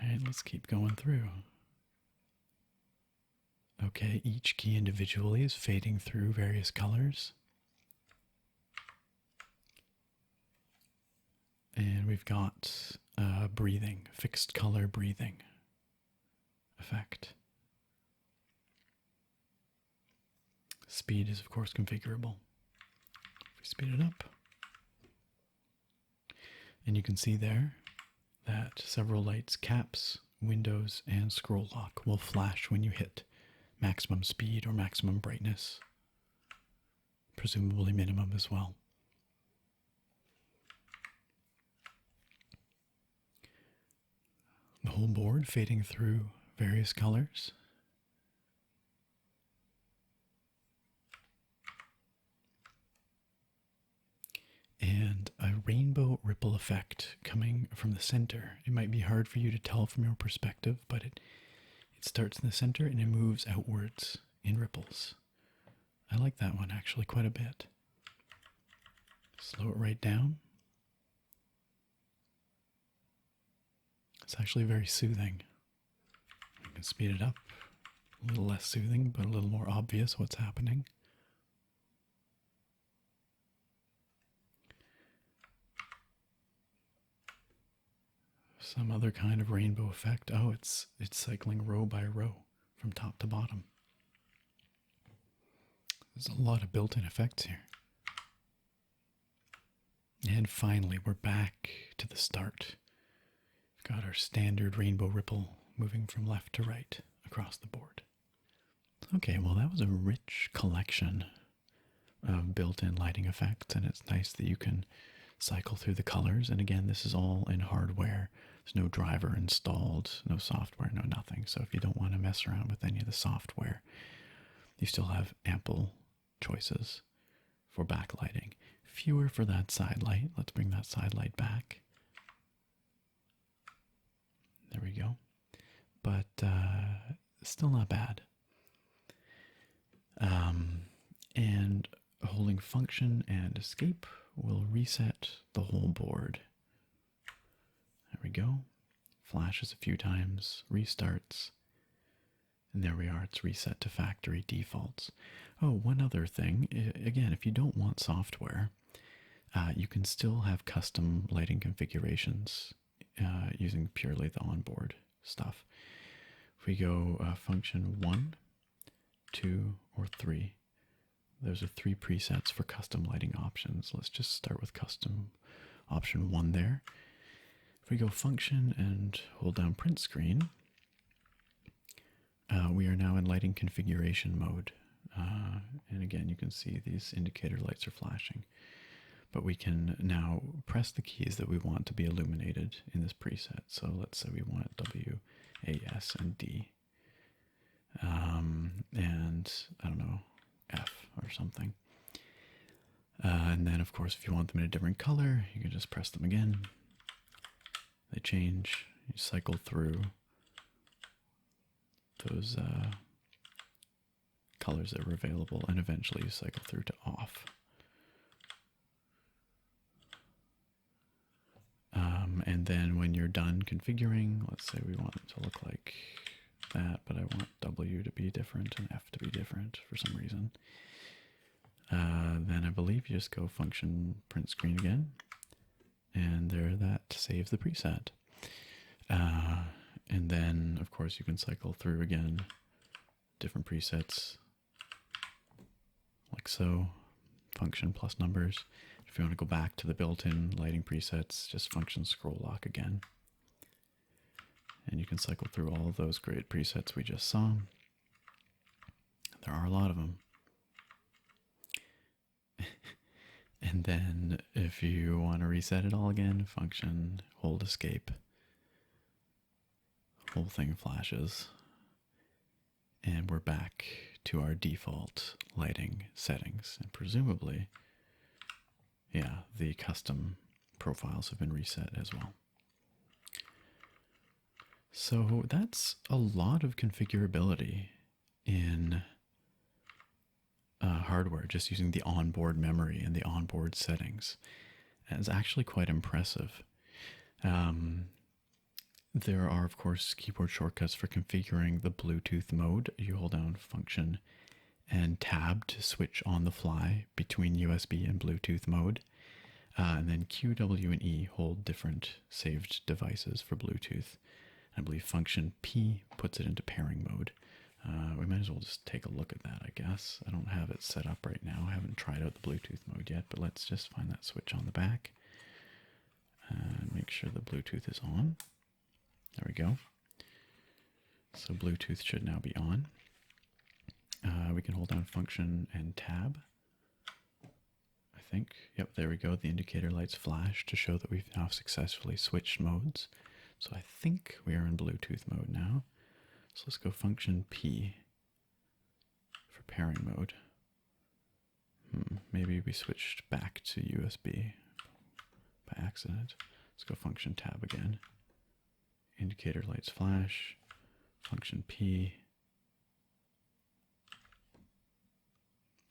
Alright, let's keep going through. Okay, each key individually is fading through various colors. And we've got breathing, fixed color breathing effect. Speed is of course configurable. If we speed it up. And you can see there that several lights, caps, windows, and scroll lock will flash when you hit maximum speed or maximum brightness. Presumably minimum as well. The whole board fading through various colors. And a rainbow ripple effect coming from the center. It might be hard for you to tell from your perspective, but it starts in the center and it moves outwards in ripples. I like that one actually quite a bit. Slow it right down. It's actually very soothing. You can speed it up. A little less soothing, but a little more obvious what's happening. Some other kind of rainbow effect. Oh, it's cycling row by row from top to bottom. There's a lot of built-in effects here. And finally, we're back to the start. We've got our standard rainbow ripple moving from left to right across the board. Okay, well that was a rich collection of built-in lighting effects, and it's nice that you can cycle through the colors. And again, this is all in hardware. There's no driver installed, no software, no nothing. So if you don't want to mess around with any of the software, you still have ample choices for backlighting. Fewer for that side light. Let's bring that side light back. There we go. But still not bad. And holding function and escape will reset the whole board. There we go. Flashes a few times, restarts. And there we are, it's reset to factory defaults. Oh, one other thing. Again, if you don't want software, you can still have custom lighting configurations using purely the onboard stuff. If we go function 1, 2, or 3, those are 3 presets for custom lighting options. Let's just start with custom option 1 there. If we go function and hold down print screen, we are now in lighting configuration mode. And again, you can see these indicator lights are flashing. But we can now press the keys that we want to be illuminated in this preset. So let's say we want W, A, S, and D. And I don't know, F or something. And then, of course, if you want them in a different color, you can just press them again. They change. You cycle through those colors that were available, and eventually you cycle through to off. And then when you're done configuring, let's say we want it to look like that, but I want W to be different and F to be different for some reason. Then I believe you just go function print screen again, and there that saves the preset. And then, of course, you can cycle through again, different presets, like so, function plus numbers. If you want to go back to the built-in lighting presets, just function scroll lock again. And you can cycle through all of those great presets we just saw. There are a lot of them. And then if you want to reset it all again, function hold escape. Whole thing flashes. And we're back to our default lighting settings. And presumably, yeah, the custom profiles have been reset as well. So that's a lot of configurability in hardware, just using the onboard memory and the onboard settings. And it's actually quite impressive. There are, of course, keyboard shortcuts for configuring the Bluetooth mode. You hold down function and tab to switch on the fly between USB and Bluetooth mode. And then Q, W, and E hold different saved devices for Bluetooth. I believe function P puts it into pairing mode. We might as well just take a look at that, I guess. I don't have it set up right now. I haven't tried out the Bluetooth mode yet, but let's just find that switch on the back and make sure the Bluetooth is on. There we go. So Bluetooth should now be on. We can hold down function and tab. I think, yep, there we go. The indicator lights flash to show that we've now successfully switched modes. So I think we are in Bluetooth mode now. So let's go function P for pairing mode. Maybe we switched back to USB by accident. Let's go function tab again. Indicator lights flash. Function P.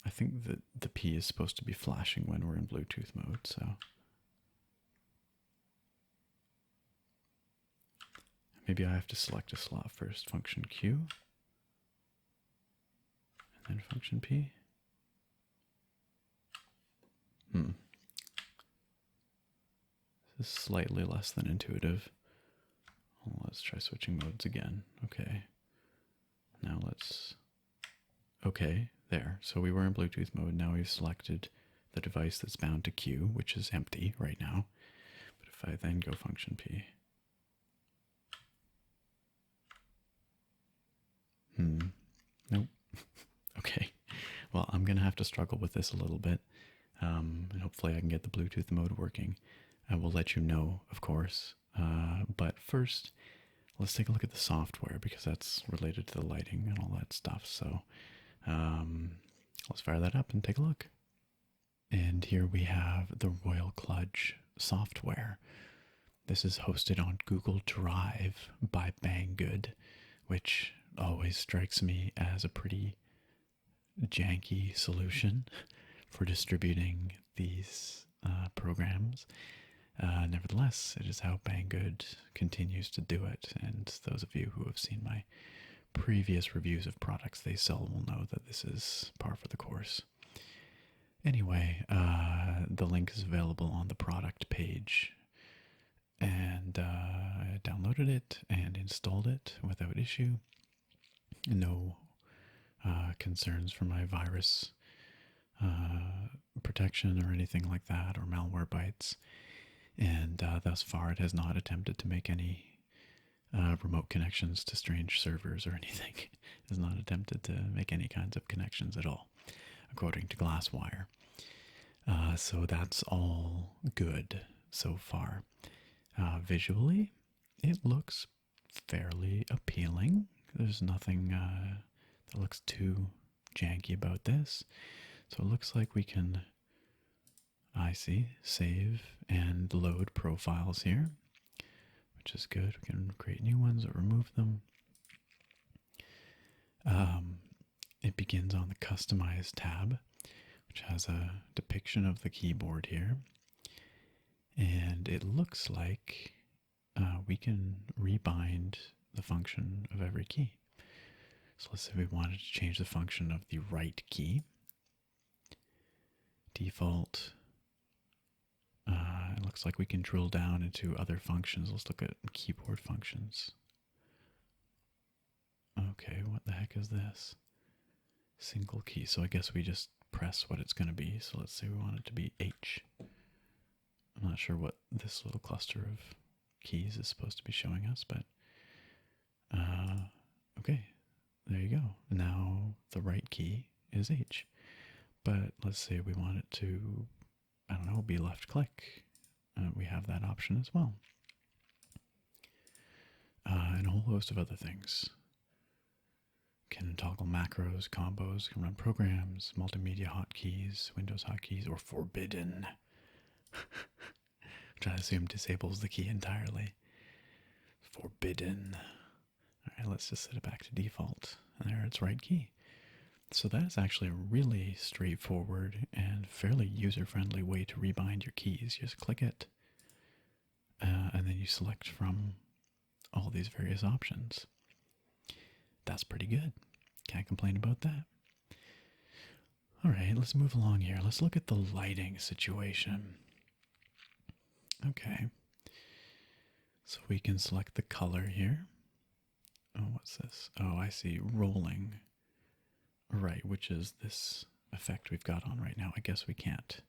I think that the P is supposed to be flashing when we're in Bluetooth mode, so. Maybe I have to select a slot first. Function Q. And then function P. This is slightly less than intuitive. Well, let's try switching modes again. Okay. Now let's... Okay, there. So we were in Bluetooth mode. Now we've selected the device that's bound to Q, which is empty right now. But if I then go function P... Nope. Okay. Well, I'm going to have to struggle with this a little bit. And hopefully I can get the Bluetooth mode working. I will let you know, of course. But first, let's take a look at the software, because that's related to the lighting and all that stuff. So let's fire that up and take a look. And here we have the Royal Kludge Software. This is hosted on Google Drive by Banggood, which always strikes me as a pretty janky solution for distributing these programs. Nevertheless, it is how Banggood continues to do it, and those of you who have seen my previous reviews of products they sell will know that this is par for the course. Anyway, the link is available on the product page, and I downloaded it and installed it without issue. No concerns for my virus protection or anything like that, or malware bites. And thus far, it has not attempted to make any remote connections to strange servers or anything. It has not attempted to make any kinds of connections at all, according to Glasswire. So that's all good so far. Visually, it looks fairly appealing. There's nothing that looks too janky about this. So it looks like we can, I see, save and load profiles here, which is good. We can create new ones or remove them. It begins on the Customize tab, which has a depiction of the keyboard here. And it looks like we can rebind the function of every key. So let's say we wanted to change the function of the right key. Default. It looks like we can drill down into other functions. Let's look at keyboard functions. Okay, what the heck is this? Single key. So I guess we just press what it's going to be. So let's say we want it to be H. I'm not sure what this little cluster of keys is supposed to be showing us, but okay, there you go. Now the right key is H. But let's say we want it to, I don't know, be left click. We have that option as well. And a whole host of other things. Can toggle macros, combos, can run programs, multimedia hotkeys, Windows hotkeys, or forbidden. Which I assume disables the key entirely. Forbidden. Alright, let's just set it back to default. And there it's right key. So that's actually a really straightforward and fairly user-friendly way to rebind your keys. You just click it, and then you select from all these various options. That's pretty good. Can't complain about that. All right, let's move along here. Let's look at the lighting situation. Okay. So we can select the color here. Oh, what's this? Oh, I see. Rolling. Right, which is this effect we've got on right now. I guess we can't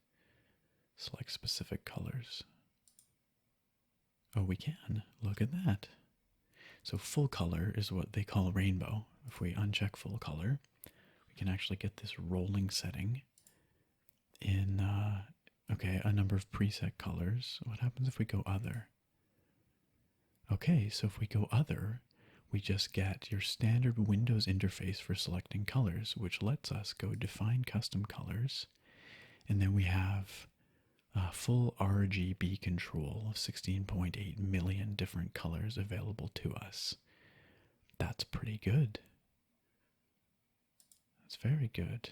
select specific colors. Oh, we can. Look at that. So full color is what they call rainbow. If we uncheck full color, we can actually get this rolling setting in, okay, a number of preset colors. What happens if we go other? Okay, so if we go other, we just get your standard Windows interface for selecting colors, which lets us go define custom colors. And then we have full RGB control of 16.8 million different colors available to us. That's pretty good. That's very good.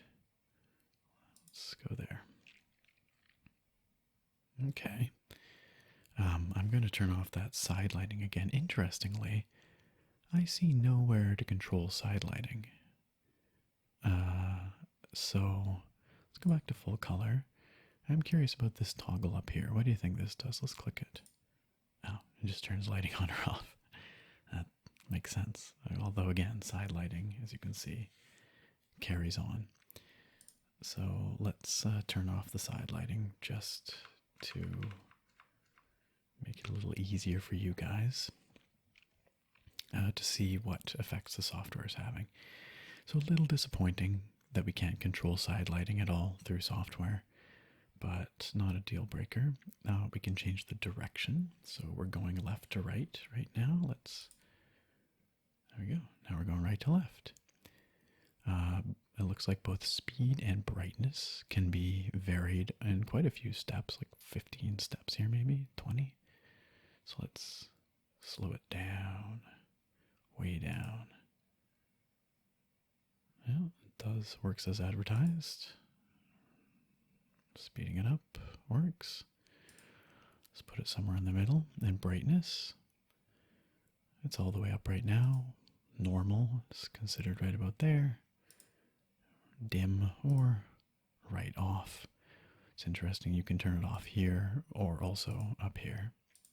Let's go there. Okay. I'm going to turn off that side lighting again. Interestingly, I see nowhere to control side lighting. So let's go back to full color. I'm curious about this toggle up here. What do you think this does? Let's click it. Oh, it just turns lighting on or off. That makes sense. Although again, side lighting, as you can see, carries on. So let's turn off the side lighting just to make it a little easier for you guys to see what effects the software is having. So a little disappointing that we can't control side lighting at all through software, but not a deal breaker. Now we can change the direction. So we're going left to right now. There we go. Now we're going right to left. It looks like both speed and brightness can be varied in quite a few steps, like 15 steps here, maybe 20. So let's slow it down, way down. Well, it works as advertised. Speeding it up works. Let's put it somewhere in the middle. And brightness, it's all the way up right now. Normal is considered right about there. Dim or right off. It's interesting, you can turn it off here or also up here.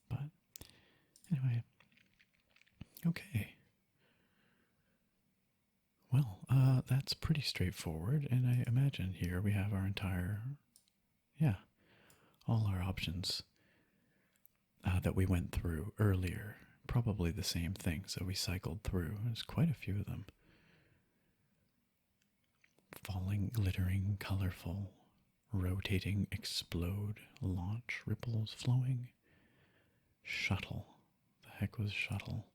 But anyway, okay. Well, that's pretty straightforward, and I imagine here we have our entire, all our options that we went through earlier. Probably the same thing, so we cycled through. There's quite a few of them. Falling, glittering, colorful, rotating, explode, launch, ripples, flowing, shuttle. The heck was shuttle?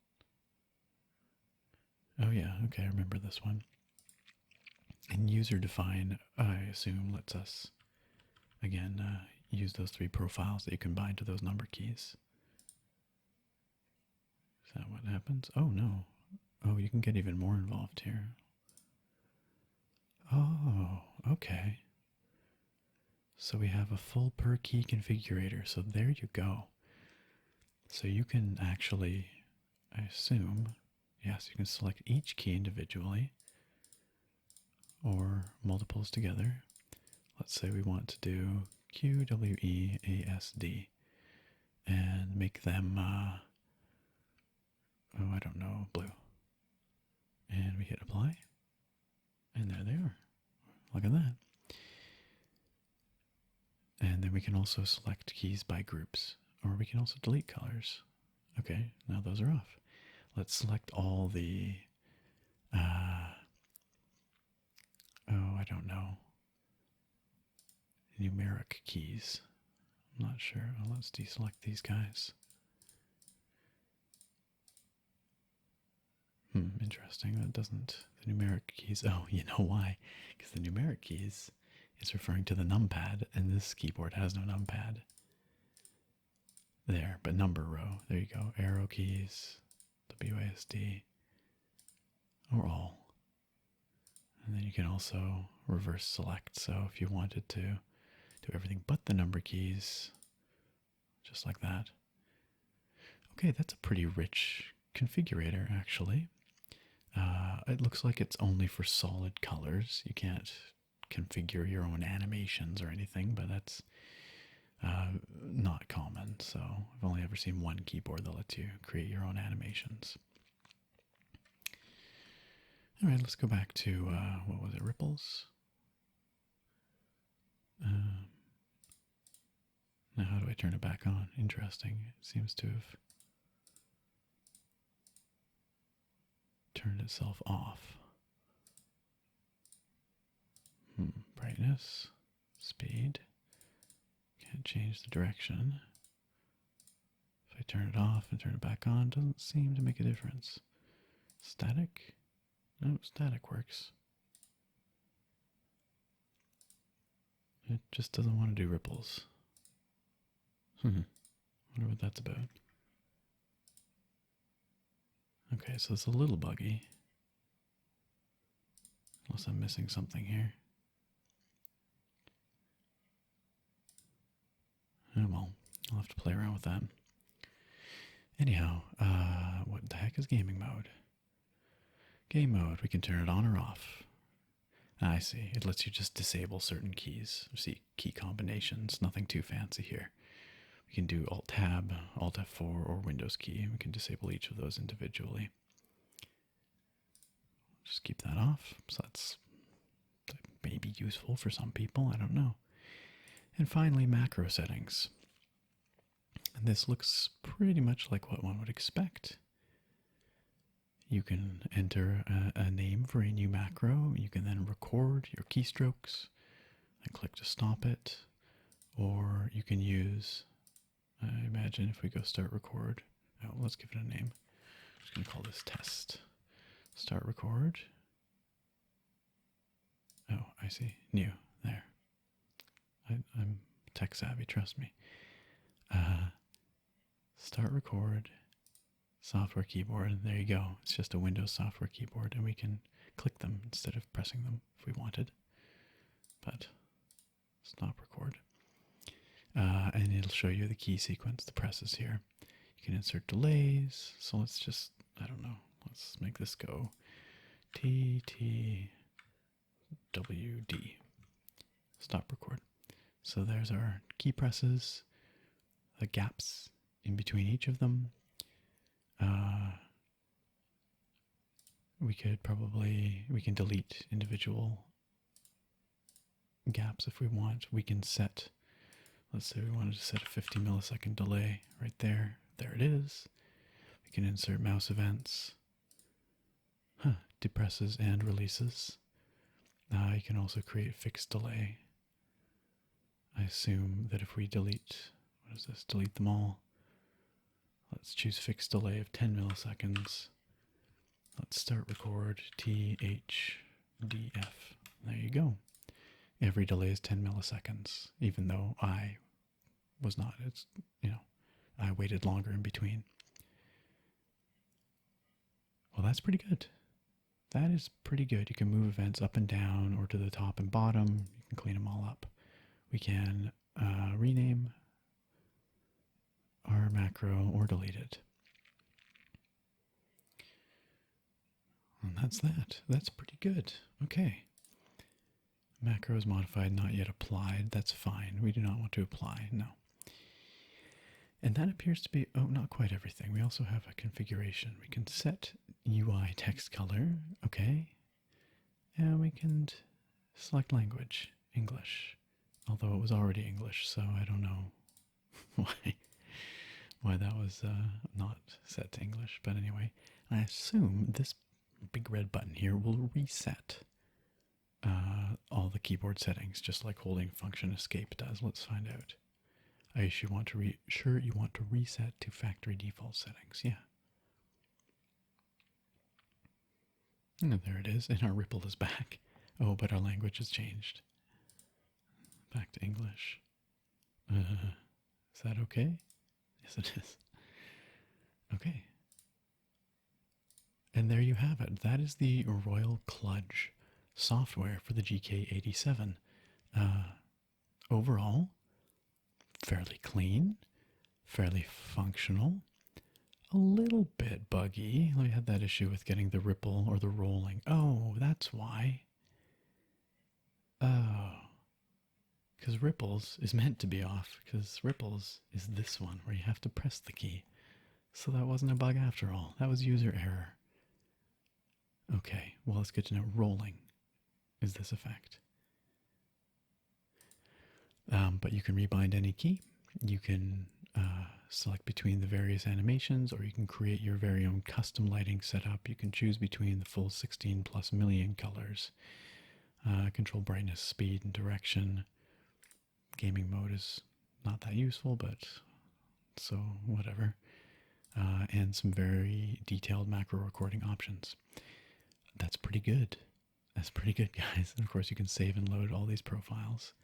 Oh yeah, okay, I remember this one. And user define, I assume, lets us, again, use those 3 profiles that you can bind to those number keys. Is that what happens? Oh, no. Oh, you can get even more involved here. Oh, okay. So we have a full per key configurator. So there you go. So you can actually, I assume, yes, you can select each key individually or multiples together. Let's say we want to do QWEASD and make them, oh, I don't know, blue. And we hit apply. And there they are. Look at that. And then we can also select keys by groups, or we can also delete colors. Okay, now those are off. Let's select all the, oh, I don't know, numeric keys. I'm not sure. Well, let's deselect these guys. Interesting. That doesn't, the numeric keys, oh, you know why? Because the numeric keys is referring to the numpad, and this keyboard has no numpad. There, but number row. There you go. Arrow keys, WASD, or all. And then you can also reverse select. So if you wanted to do everything but the number keys, just like that. Okay, that's a pretty rich configurator, actually. It looks like it's only for solid colors. You can't configure your own animations or anything, but that's not common. So I've only ever seen one keyboard that lets you create your own animations. All right, let's go back to, what was it, ripples? Now how do I turn it back on? Interesting. It seems to have turned itself off. Brightness, speed. Can't change the direction. If I turn it off and turn it back on, it doesn't seem to make a difference. Static? No, static works. It just doesn't want to do ripples. Wonder what that's about. Okay, so it's a little buggy. Unless I'm missing something here. Oh well, I'll have to play around with that. Anyhow, what the heck is gaming mode? Game mode, we can turn it on or off. I see, it lets you just disable certain keys. See, key combinations, nothing too fancy here. We can do Alt-Tab, Alt-F4, or Windows key. We can disable each of those individually. Just keep that off. So that's maybe useful for some people, I don't know. And finally, macro settings. And this looks pretty much like what one would expect. You can enter a name for a new macro. You can then record your keystrokes and click to stop it. Or you can use, I imagine if we go start record. Oh, let's give it a name. I'm just going to call this test. Start record. Oh, I see. New. There. I'm tech savvy, trust me. Start record. Software keyboard, and there you go. It's just a Windows software keyboard, and we can click them instead of pressing them if we wanted. But stop record. And it'll show you the key sequence, the presses here. You can insert delays. So let's just, I don't know, let's make this go T, T, W, D. Stop record. So there's our key presses, the gaps in between each of them. We can delete individual gaps if we want. We can set, let's say we wanted to set a 50 millisecond delay right there. There it is. We can insert mouse events, depresses and releases. You can also create fixed delay. I assume that if we delete, what is this? Delete them all. Let's choose fixed delay of 10 milliseconds. Let's start record THDF. There you go. Every delay is 10 milliseconds, even though I was not. It's, I waited longer in between. Well, that's pretty good. That is pretty good. You can move events up and down or to the top and bottom. You can clean them all up. We can rename our macro or delete it. And that's that. That's pretty good. Okay. Macro is modified, not yet applied. That's fine. We do not want to apply. No. And that appears to be, not quite everything. We also have a configuration. We can set UI text color. Okay. And we can select language, English. Although it was already English, so I don't know why that was not set to English. But anyway, I assume this big red button here will reset all the keyboard settings, just like holding function escape does. Let's find out. I should want to sure you want to reset to factory default settings. Yeah. And there it is, and our ripple is back. Oh, but our language has changed. Back to English. Is that okay? Yes, it is. Okay. And there you have it. That is the Royal Kludge software for the GK87. Overall, fairly clean, fairly functional, a little bit buggy. We had that issue with getting the ripple or the rolling. Oh, that's why. Oh. Because ripples is meant to be off, because ripples is this one where you have to press the key. So that wasn't a bug after all. That was user error. Okay, well, it's good to know. Rolling is this effect. But you can rebind any key. You can select between the various animations, or you can create your very own custom lighting setup. You can choose between the full 16 plus million colors. Control brightness, speed, and direction. Gaming mode is not that useful, but so whatever. And some very detailed macro recording options. That's pretty good. That's pretty good, guys. And of course, you can save and load all these profiles.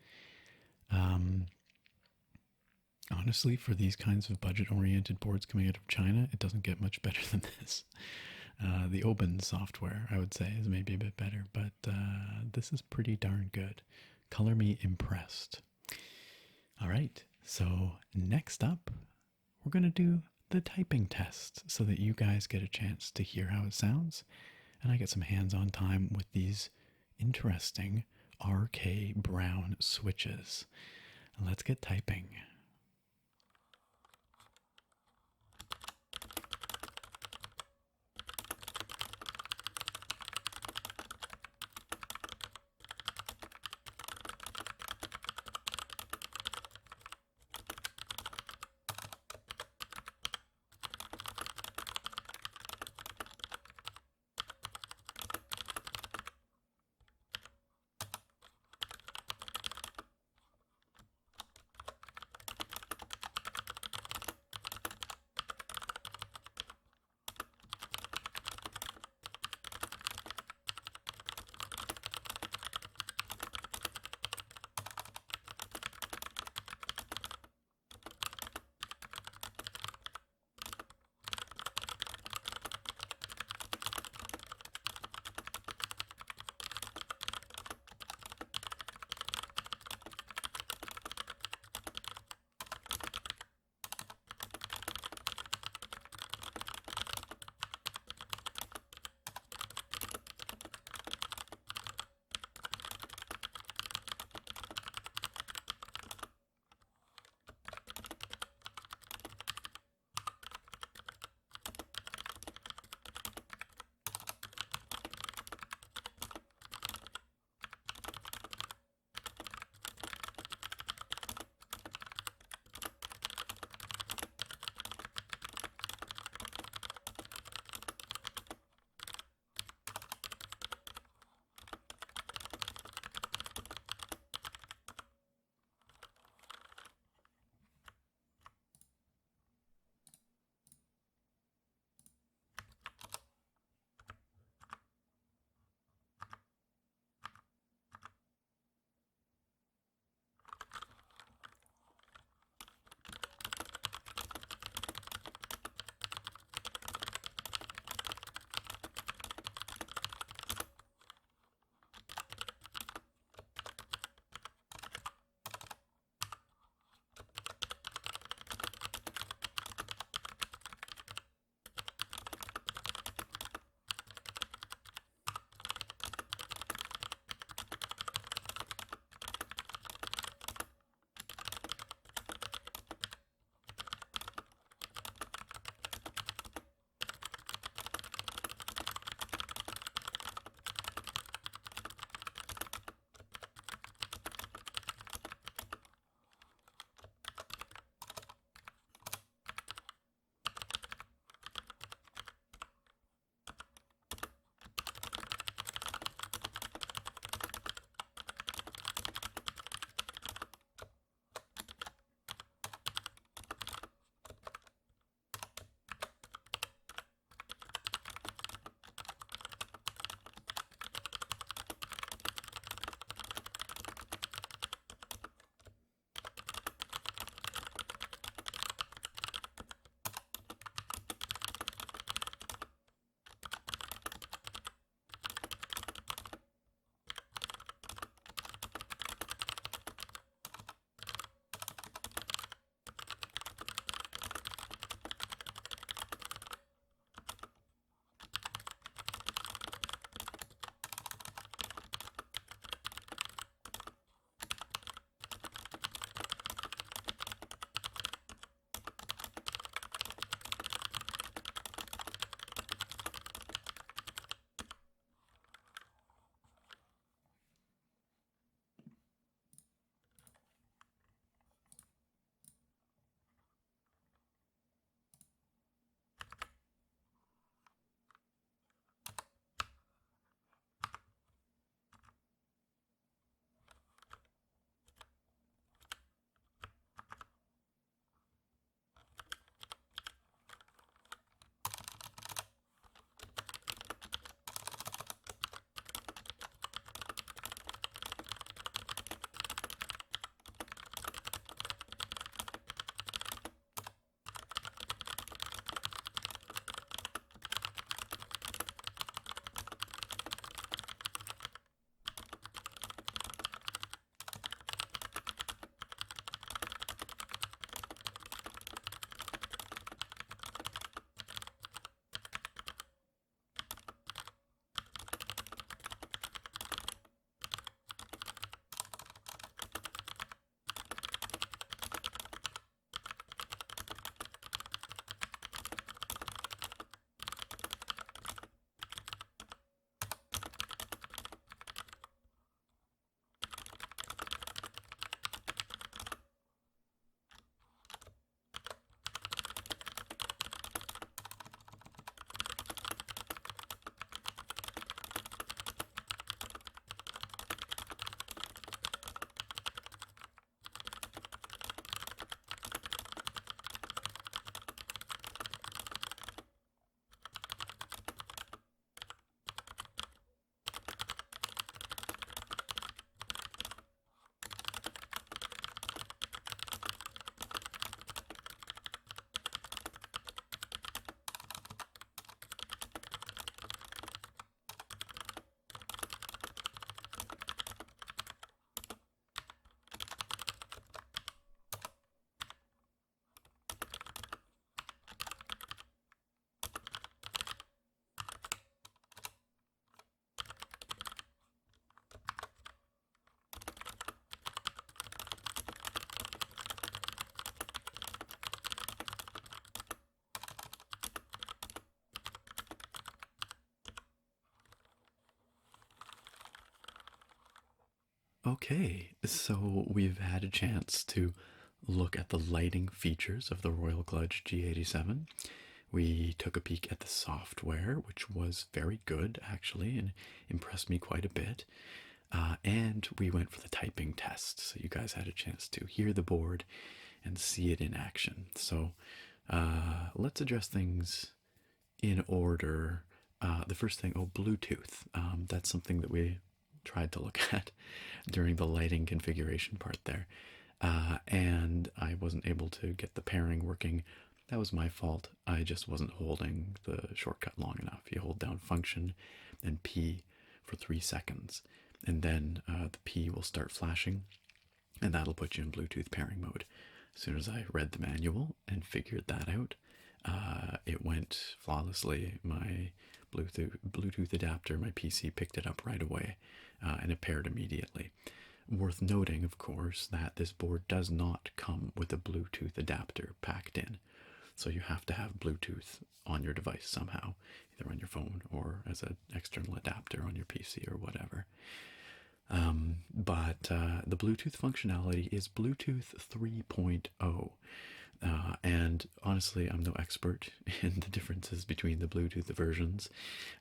Honestly, for these kinds of budget-oriented boards coming out of China, it doesn't get much better than this. The open software, I would say, is maybe a bit better, but this is pretty darn good. Color me impressed. All right, so next up, we're going to do the typing test so that you guys get a chance to hear how it sounds, and I get some hands-on time with these interesting RK Brown switches. Let's get typing. Okay, so we've had a chance to look at the lighting features of the Royal Kludge G87. We took a peek at the software, which was very good actually, and impressed me quite a bit. And we went for the typing test, so you guys had a chance to hear the board and see it in action. So let's address things in order. The first thing, Bluetooth. That's something that we tried to look at during the lighting configuration part there. And I wasn't able to get the pairing working. That was my fault. I just wasn't holding the shortcut long enough. You hold down function and P for 3 seconds, and then the P will start flashing, and that'll put you in Bluetooth pairing mode. As soon as I read the manual and figured that out, it went flawlessly. My Bluetooth adapter, my PC picked it up right away, and it paired immediately. Worth noting, of course, that this board does not come with a Bluetooth adapter packed in. So you have to have Bluetooth on your device somehow, either on your phone or as an external adapter on your PC or whatever. But the Bluetooth functionality is Bluetooth 3.0. And honestly, I'm no expert in the differences between the Bluetooth versions.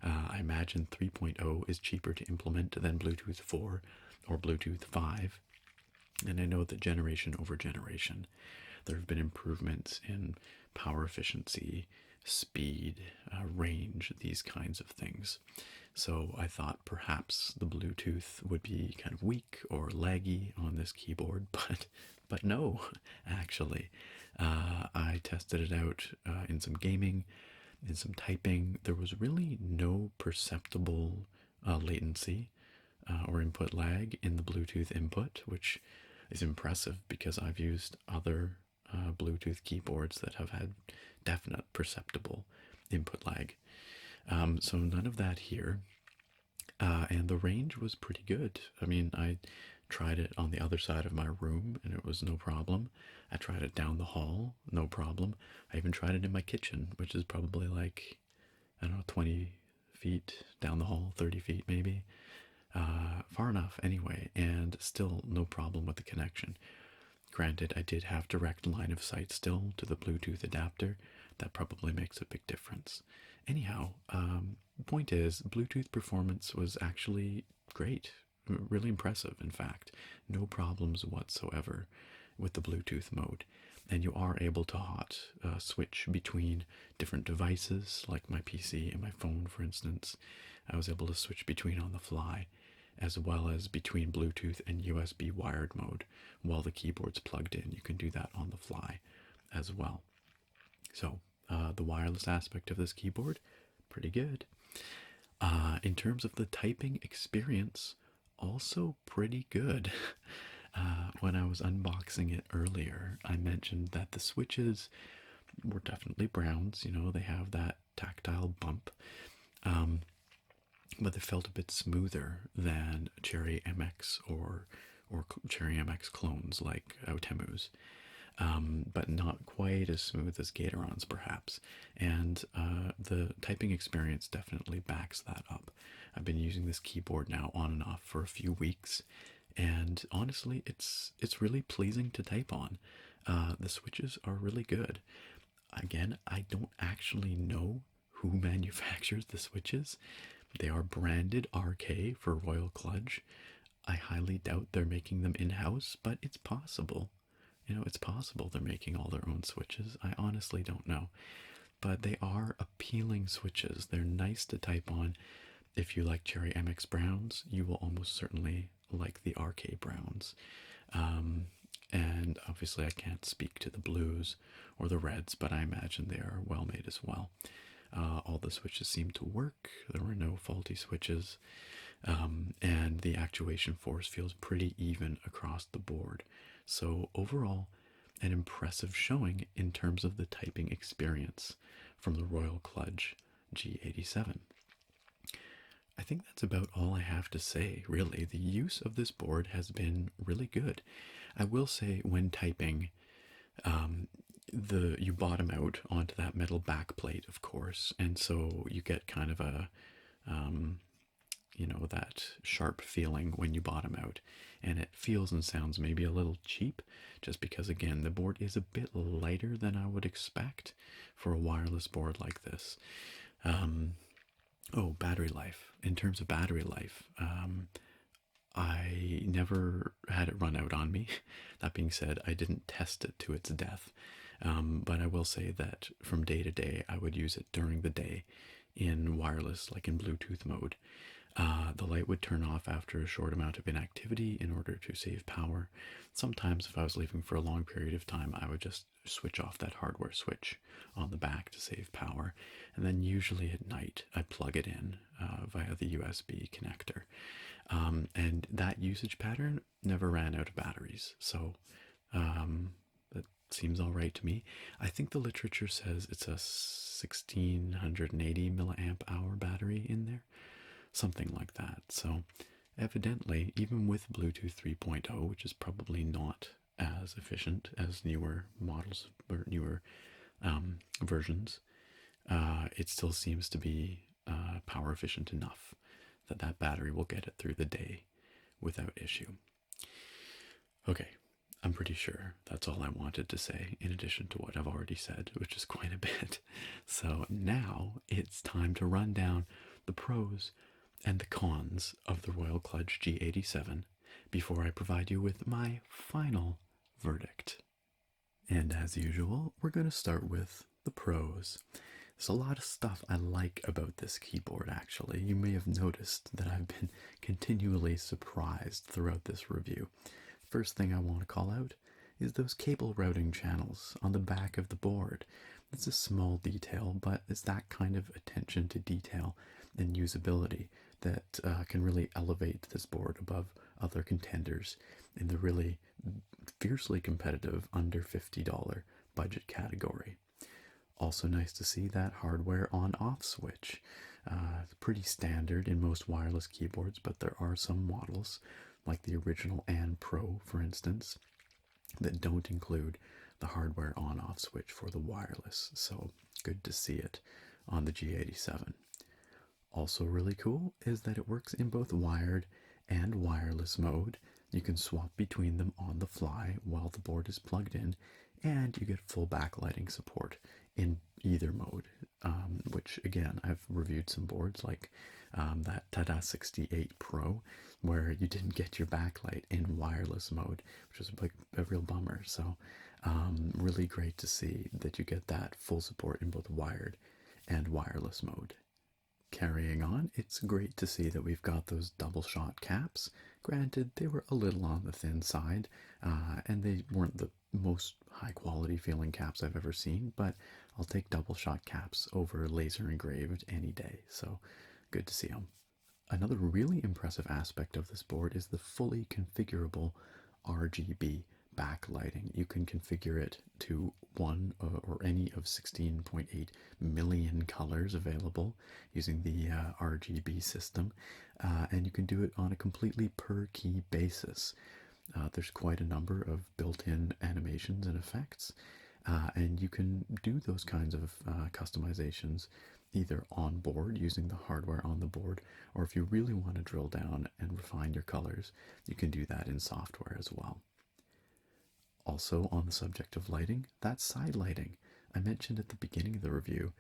I imagine 3.0 is cheaper to implement than Bluetooth 4 or Bluetooth 5. And I know that generation over generation, there have been improvements in power efficiency, speed, range, these kinds of things. So I thought perhaps the Bluetooth would be kind of weak or laggy on this keyboard, but no, actually. I tested it out in some gaming, in some typing. There was really no perceptible latency or input lag in the Bluetooth input, which is impressive because I've used other Bluetooth keyboards that have had definite perceptible input lag. So none of that here. And the range was pretty good. I mean, I tried it on the other side of my room and it was no problem. I tried it down the hall, no problem. I even tried it in my kitchen, which is probably like, I don't know, 20 feet down the hall, 30 feet maybe. Far enough anyway, and still no problem with the connection. Granted, I did have direct line of sight still to the Bluetooth adapter. That probably makes a big difference. Anyhow, the point is, Bluetooth performance was actually great. Really impressive, in fact. No problems whatsoever with the Bluetooth mode. And you are able to hot switch between different devices, like my PC and my phone, for instance. I was able to switch between on the fly, as well as between Bluetooth and USB wired mode while the keyboard's plugged in. You can do that on the fly as well. So the wireless aspect of this keyboard, pretty good. In terms of the typing experience, also pretty good. When I was unboxing it earlier, I mentioned that the switches were definitely browns. You know, they have that tactile bump. But they felt a bit smoother than Cherry MX or Cherry MX clones like Aotemu's, but not quite as smooth as Gatoron's perhaps. And the typing experience definitely backs that up. I've been using this keyboard now on and off for a few weeks, and honestly, it's really pleasing to type on. The switches are really good. Again, I don't actually know who manufactures the switches. They are branded RK for Royal Kludge. I highly doubt they're making them in-house, but it's possible. You know, it's possible they're making all their own switches. I honestly don't know. But they are appealing switches. They're nice to type on. If you like Cherry MX Browns, you will almost certainly like the RK Browns. And obviously I can't speak to the blues or the reds, but I imagine they are well made as well. All the switches seemed to work. There were no faulty switches. And the actuation force feels pretty even across the board. So overall, an impressive showing in terms of the typing experience from the Royal Kludge G87. I think that's about all I have to say, really. The use of this board has been really good. I will say when typing, you bottom out onto that metal back plate, of course, and so you get kind of a that sharp feeling when you bottom out. And it feels and sounds maybe a little cheap, just because, again, the board is a bit lighter than I would expect for a wireless board like this. Oh, battery life. In terms of battery life, I never had it run out on me. That being said, I didn't test it to its death. But I will say that from day to day, I would use it during the day in wireless, like in Bluetooth mode. The light would turn off after a short amount of inactivity in order to save power. Sometimes, if I was leaving for a long period of time, I would just switch off that hardware switch on the back to save power. And then, usually at night, I plug it in via the USB connector. And that usage pattern never ran out of batteries. So that seems all right to me. I think the literature says it's a 1680 milliamp hour battery in there, something like that. So evidently, even with Bluetooth 3.0, which is probably not as efficient as newer models or newer versions, it still seems to be power efficient enough that that battery will get it through the day without issue. Okay, I'm pretty sure that's all I wanted to say, in addition to what I've already said, which is quite a bit. So now it's time to run down the pros and the cons of the Royal Kludge G87 before I provide you with my final verdict. And as usual, we're going to start with the pros. There's a lot of stuff I like about this keyboard, actually. You may have noticed that I've been continually surprised throughout this review. First thing I want to call out is those cable routing channels on the back of the board. It's a small detail, but it's that kind of attention to detail and usability that can really elevate this board above other contenders in the really fiercely competitive under $50 budget category. Also nice to see that hardware on-off switch. It's pretty standard in most wireless keyboards, but there are some models, like the original and Pro, for instance, that don't include the hardware on-off switch for the wireless. So good to see it on the G87. Also really cool is that it works in both wired and wireless mode. You can swap between them on the fly while the board is plugged in, and you get full backlighting support in either mode, which again, I've reviewed some boards like that Tada 68 Pro, where you didn't get your backlight in wireless mode, which was like a real bummer. So really great to see that you get that full support in both wired and wireless mode. Carrying on, it's great to see that we've got those double shot caps. Granted, they were a little on the thin side, and they weren't the most high quality feeling caps I've ever seen, but I'll take double shot caps over laser engraved any day, so good to see them. Another really impressive aspect of this board is the fully configurable RGB backlighting. You can configure it to one or any of 16.8 million colors available using the RGB system, and you can do it on a completely per key basis. There's quite a number of built-in animations and effects, and you can do those kinds of customizations either on board using the hardware on the board, or if you really want to drill down and refine your colors, you can do that in software as well. Also, on the subject of lighting, that's side lighting. I mentioned at the beginning of the review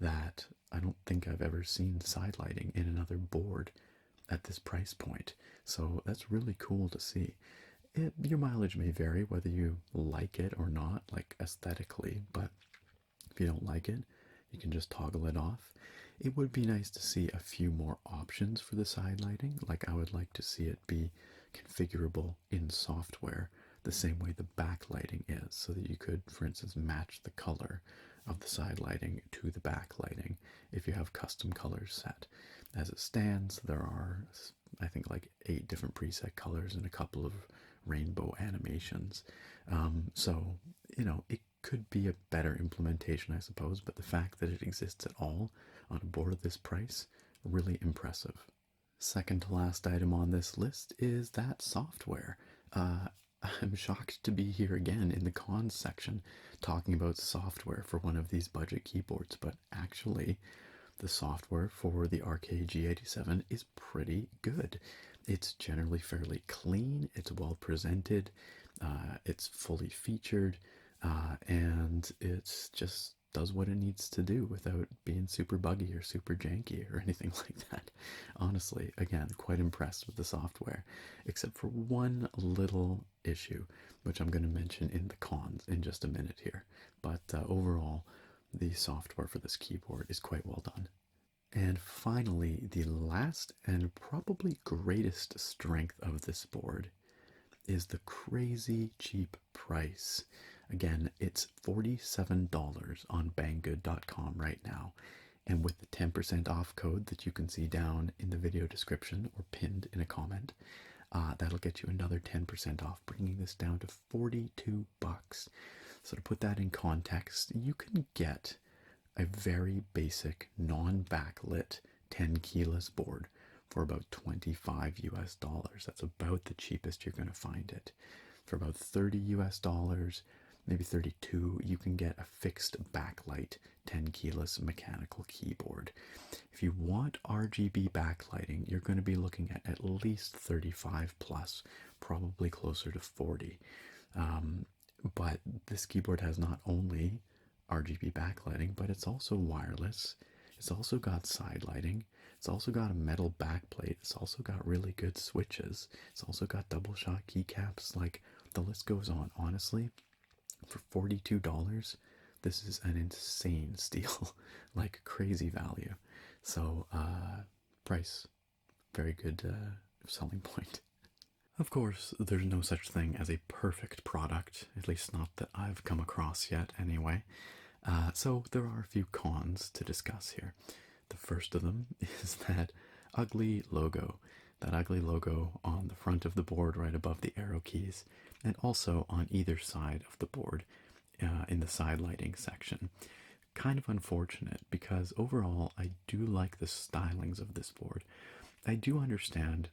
that I don't think I've ever seen side lighting in another board at this price point, so that's really cool to see. Your mileage may vary whether you like it or not, like aesthetically, but if you don't like it, you can just toggle it off. It would be nice to see a few more options for the side lighting, like I would like to see it be configurable in software the same way the backlighting is, so that you could, for instance, match the color of the side lighting to the backlighting if you have custom colors set. As it stands, there are, I think, like 8 different preset colors and a couple of rainbow animations. So, it could be a better implementation, I suppose, but the fact that it exists at all on a board of this price, really impressive. Second to last item on this list is that software. I'm shocked to be here again in the cons section talking about software for one of these budget keyboards, but actually the software for the RGB87 is pretty good. It's generally fairly clean, it's well presented, it's fully featured, and it's just does what it needs to do without being super buggy or super janky or anything like that. Honestly, again, quite impressed with the software, except for one little issue, which I'm going to mention in the cons in just a minute here. But overall, the software for this keyboard is quite well done. And finally, the last and probably greatest strength of this board is the crazy cheap price. Again, it's $47 on banggood.com right now. And with the 10% off code that you can see down in the video description or pinned in a comment, that'll get you another 10% off, bringing this down to 42 bucks. So to put that in context, you can get a very basic non-backlit 10 keyless board for about 25 US dollars. That's about the cheapest you're going to find it. For about 30 US dollars, maybe 32, you can get a fixed backlight 10 keyless mechanical keyboard. If you want RGB backlighting, you're going to be looking at least 35 plus, probably closer to 40. But this keyboard has not only RGB backlighting, but it's also wireless. It's also got side lighting. It's also got a metal backplate. It's also got really good switches. It's also got double shot keycaps. Like, the list goes on. Honestly, for $42, this is an insane steal. Like, crazy value. So, price, very good selling point. Of course, there's no such thing as a perfect product, at least not that I've come across yet anyway. So there are a few cons to discuss here. The first of them is that ugly logo. That ugly logo on the front of the board right above the arrow keys, and also on either side of the board in the side lighting section. Kind of unfortunate, because overall I do like the stylings of this board. I do understand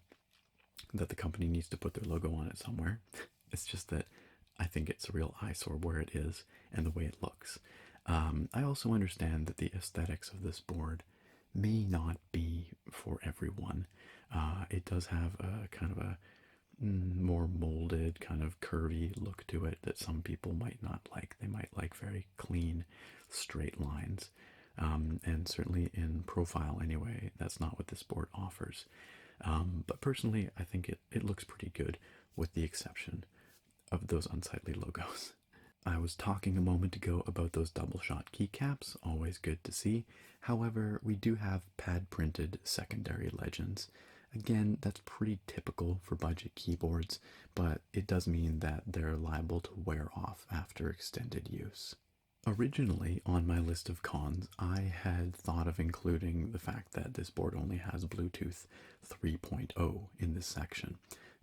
that the company needs to put their logo on it somewhere. It's just that I think it's a real eyesore where it is and the way it looks. I also understand that the aesthetics of this board may not be for everyone. It does have a kind of a more molded, kind of curvy look to it that some people might not like. They might like very clean, straight lines. And certainly in profile anyway, that's not what this board offers. But personally, I think it looks pretty good, with the exception of those unsightly logos. I was talking a moment ago about those double shot keycaps, always good to see. However, we do have pad printed secondary legends. Again, that's pretty typical for budget keyboards, but it does mean that they're liable to wear off after extended use. Originally, on my list of cons, I had thought of including the fact that this board only has Bluetooth 3.0 in this section.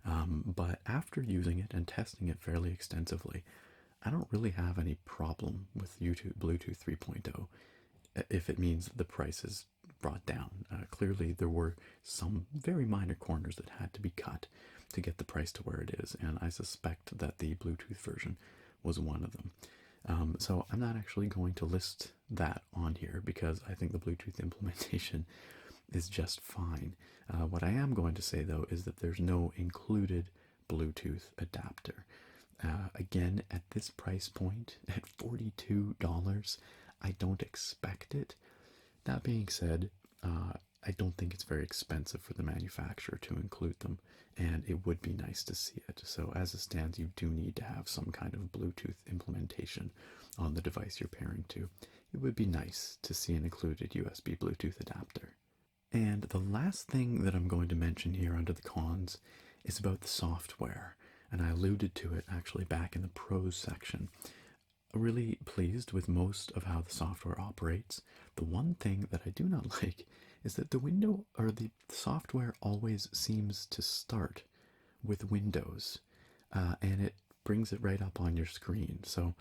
But after using it and testing it fairly extensively, I don't really have any problem with Bluetooth 3.0 if it means the price is brought down. Clearly, there were some very minor corners that had to be cut to get the price to where it is, and I suspect that the Bluetooth version was one of them. So I'm not actually going to list that on here because I think the Bluetooth implementation is just fine. What I am going to say though is that there's no included Bluetooth adapter. Again, at this price point, at $42, I don't expect it. That being said, I don't think it's very expensive for the manufacturer to include them, and it would be nice to see it. So as it stands, you do need to have some kind of Bluetooth implementation on the device you're pairing to. It would be nice to see an included USB Bluetooth adapter. And the last thing that I'm going to mention here under the cons is about the software, and I alluded to it actually back in the pros section. Really pleased with most of how the software operates. The one thing that I do not like is that the window or the software always seems to start with Windows, and it brings it right up on your screen. So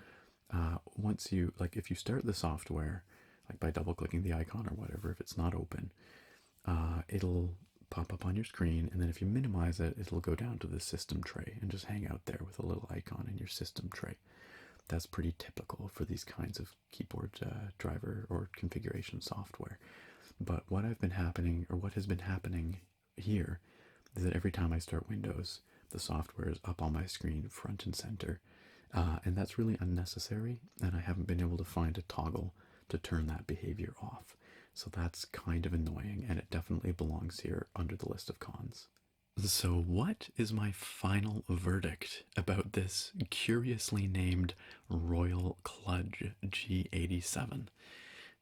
once you, like, if you start the software, like by double clicking the icon or whatever, if it's not open, it'll pop up on your screen, and then if you minimize it, it'll go down to the system tray and just hang out there with a little icon in your system tray. That's pretty typical for these kinds of keyboard driver or configuration software. But what has been happening here is that every time I start Windows, the software is up on my screen, front and center. And that's really unnecessary, and I haven't been able to find a toggle to turn that behavior off. So that's kind of annoying, and it definitely belongs here under the list of cons. So, what is my final verdict about this curiously named Royal Kludge G87?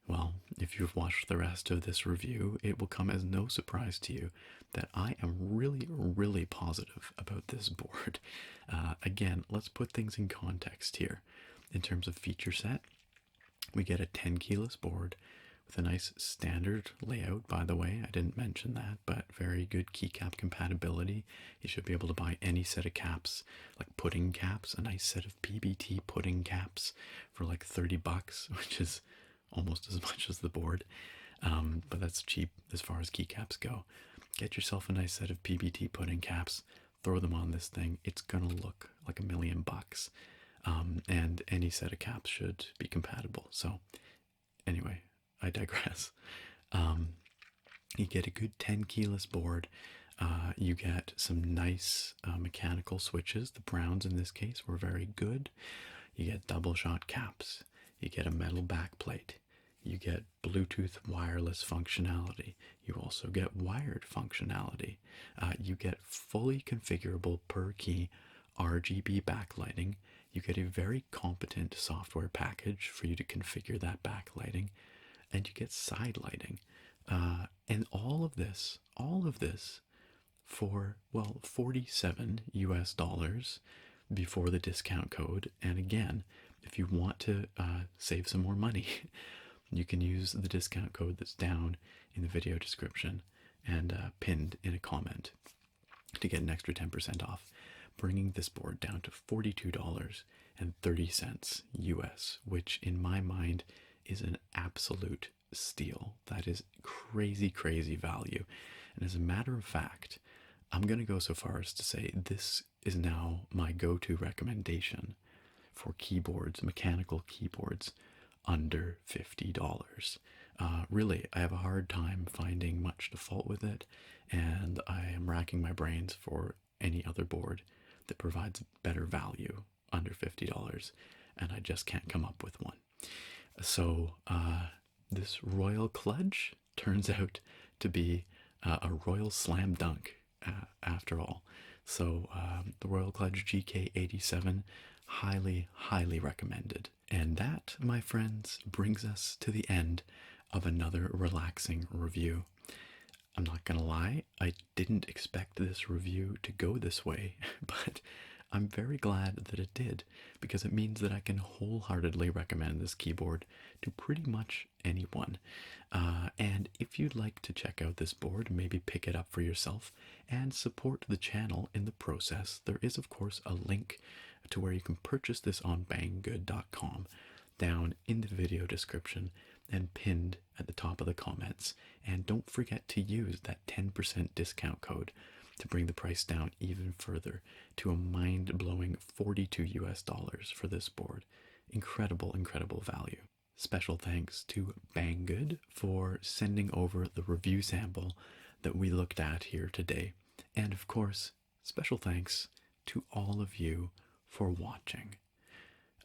Well, if you've watched the rest of this review, it will come as no surprise to you that I am really, really positive about this board. Again, let's put things in context here. In terms of feature set, we get a 10 keyless board with a nice standard layout, by the way. I didn't mention that, but very good keycap compatibility. You should be able to buy any set of caps, like pudding caps, a nice set of PBT pudding caps for like $30, which is almost as much as the board. But that's cheap as far as keycaps go. Get yourself a nice set of PBT pudding caps, throw them on this thing. It's gonna look like $1,000,000. And any set of caps should be compatible. So anyway, I digress. You get a good 10 keyless board. You get some nice mechanical switches. The browns in this case were very good. You get double shot caps. You get a metal backplate. You get Bluetooth wireless functionality. You also get wired functionality. You get fully configurable per key RGB backlighting. You get a very competent software package for you to configure that backlighting. And you get side lighting. And all of this for, well, $47 US before the discount code. And again, if you want to save some more money, you can use the discount code that's down in the video description and pinned in a comment to get an extra 10% off, bringing this board down to $42.30 US, which in my mind is an absolute steal. That is crazy, crazy value. And as a matter of fact, I'm going to go so far as to say this is now my go-to recommendation for keyboards, mechanical keyboards, under $50. Really, I have a hard time finding much to fault with it, and I am racking my brains for any other board that provides better value under $50, and I just can't come up with one. So this Royal Kludge turns out to be a royal slam dunk after all. So the Royal Kludge GK87, highly, highly recommended. And that, my friends, brings us to the end of another relaxing review. I'm not gonna lie, I didn't expect this review to go this way, but I'm very glad that it did, because it means that I can wholeheartedly recommend this keyboard to pretty much anyone. And if you'd like to check out this board, maybe pick it up for yourself and support the channel in the process, there is of course a link to where you can purchase this on banggood.com down in the video description and pinned at the top of the comments. And don't forget to use that 10% discount code to bring the price down even further to a mind-blowing $42 US for this board. Incredible, incredible value. Special thanks to Banggood for sending over the review sample that we looked at here today. And of course, special thanks to all of you for watching.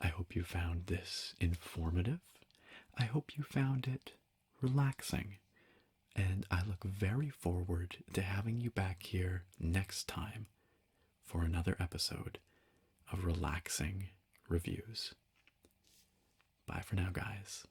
I hope you found this informative. I hope you found it relaxing. And I look very forward to having you back here next time for another episode of relaxing reviews. Bye for now, guys.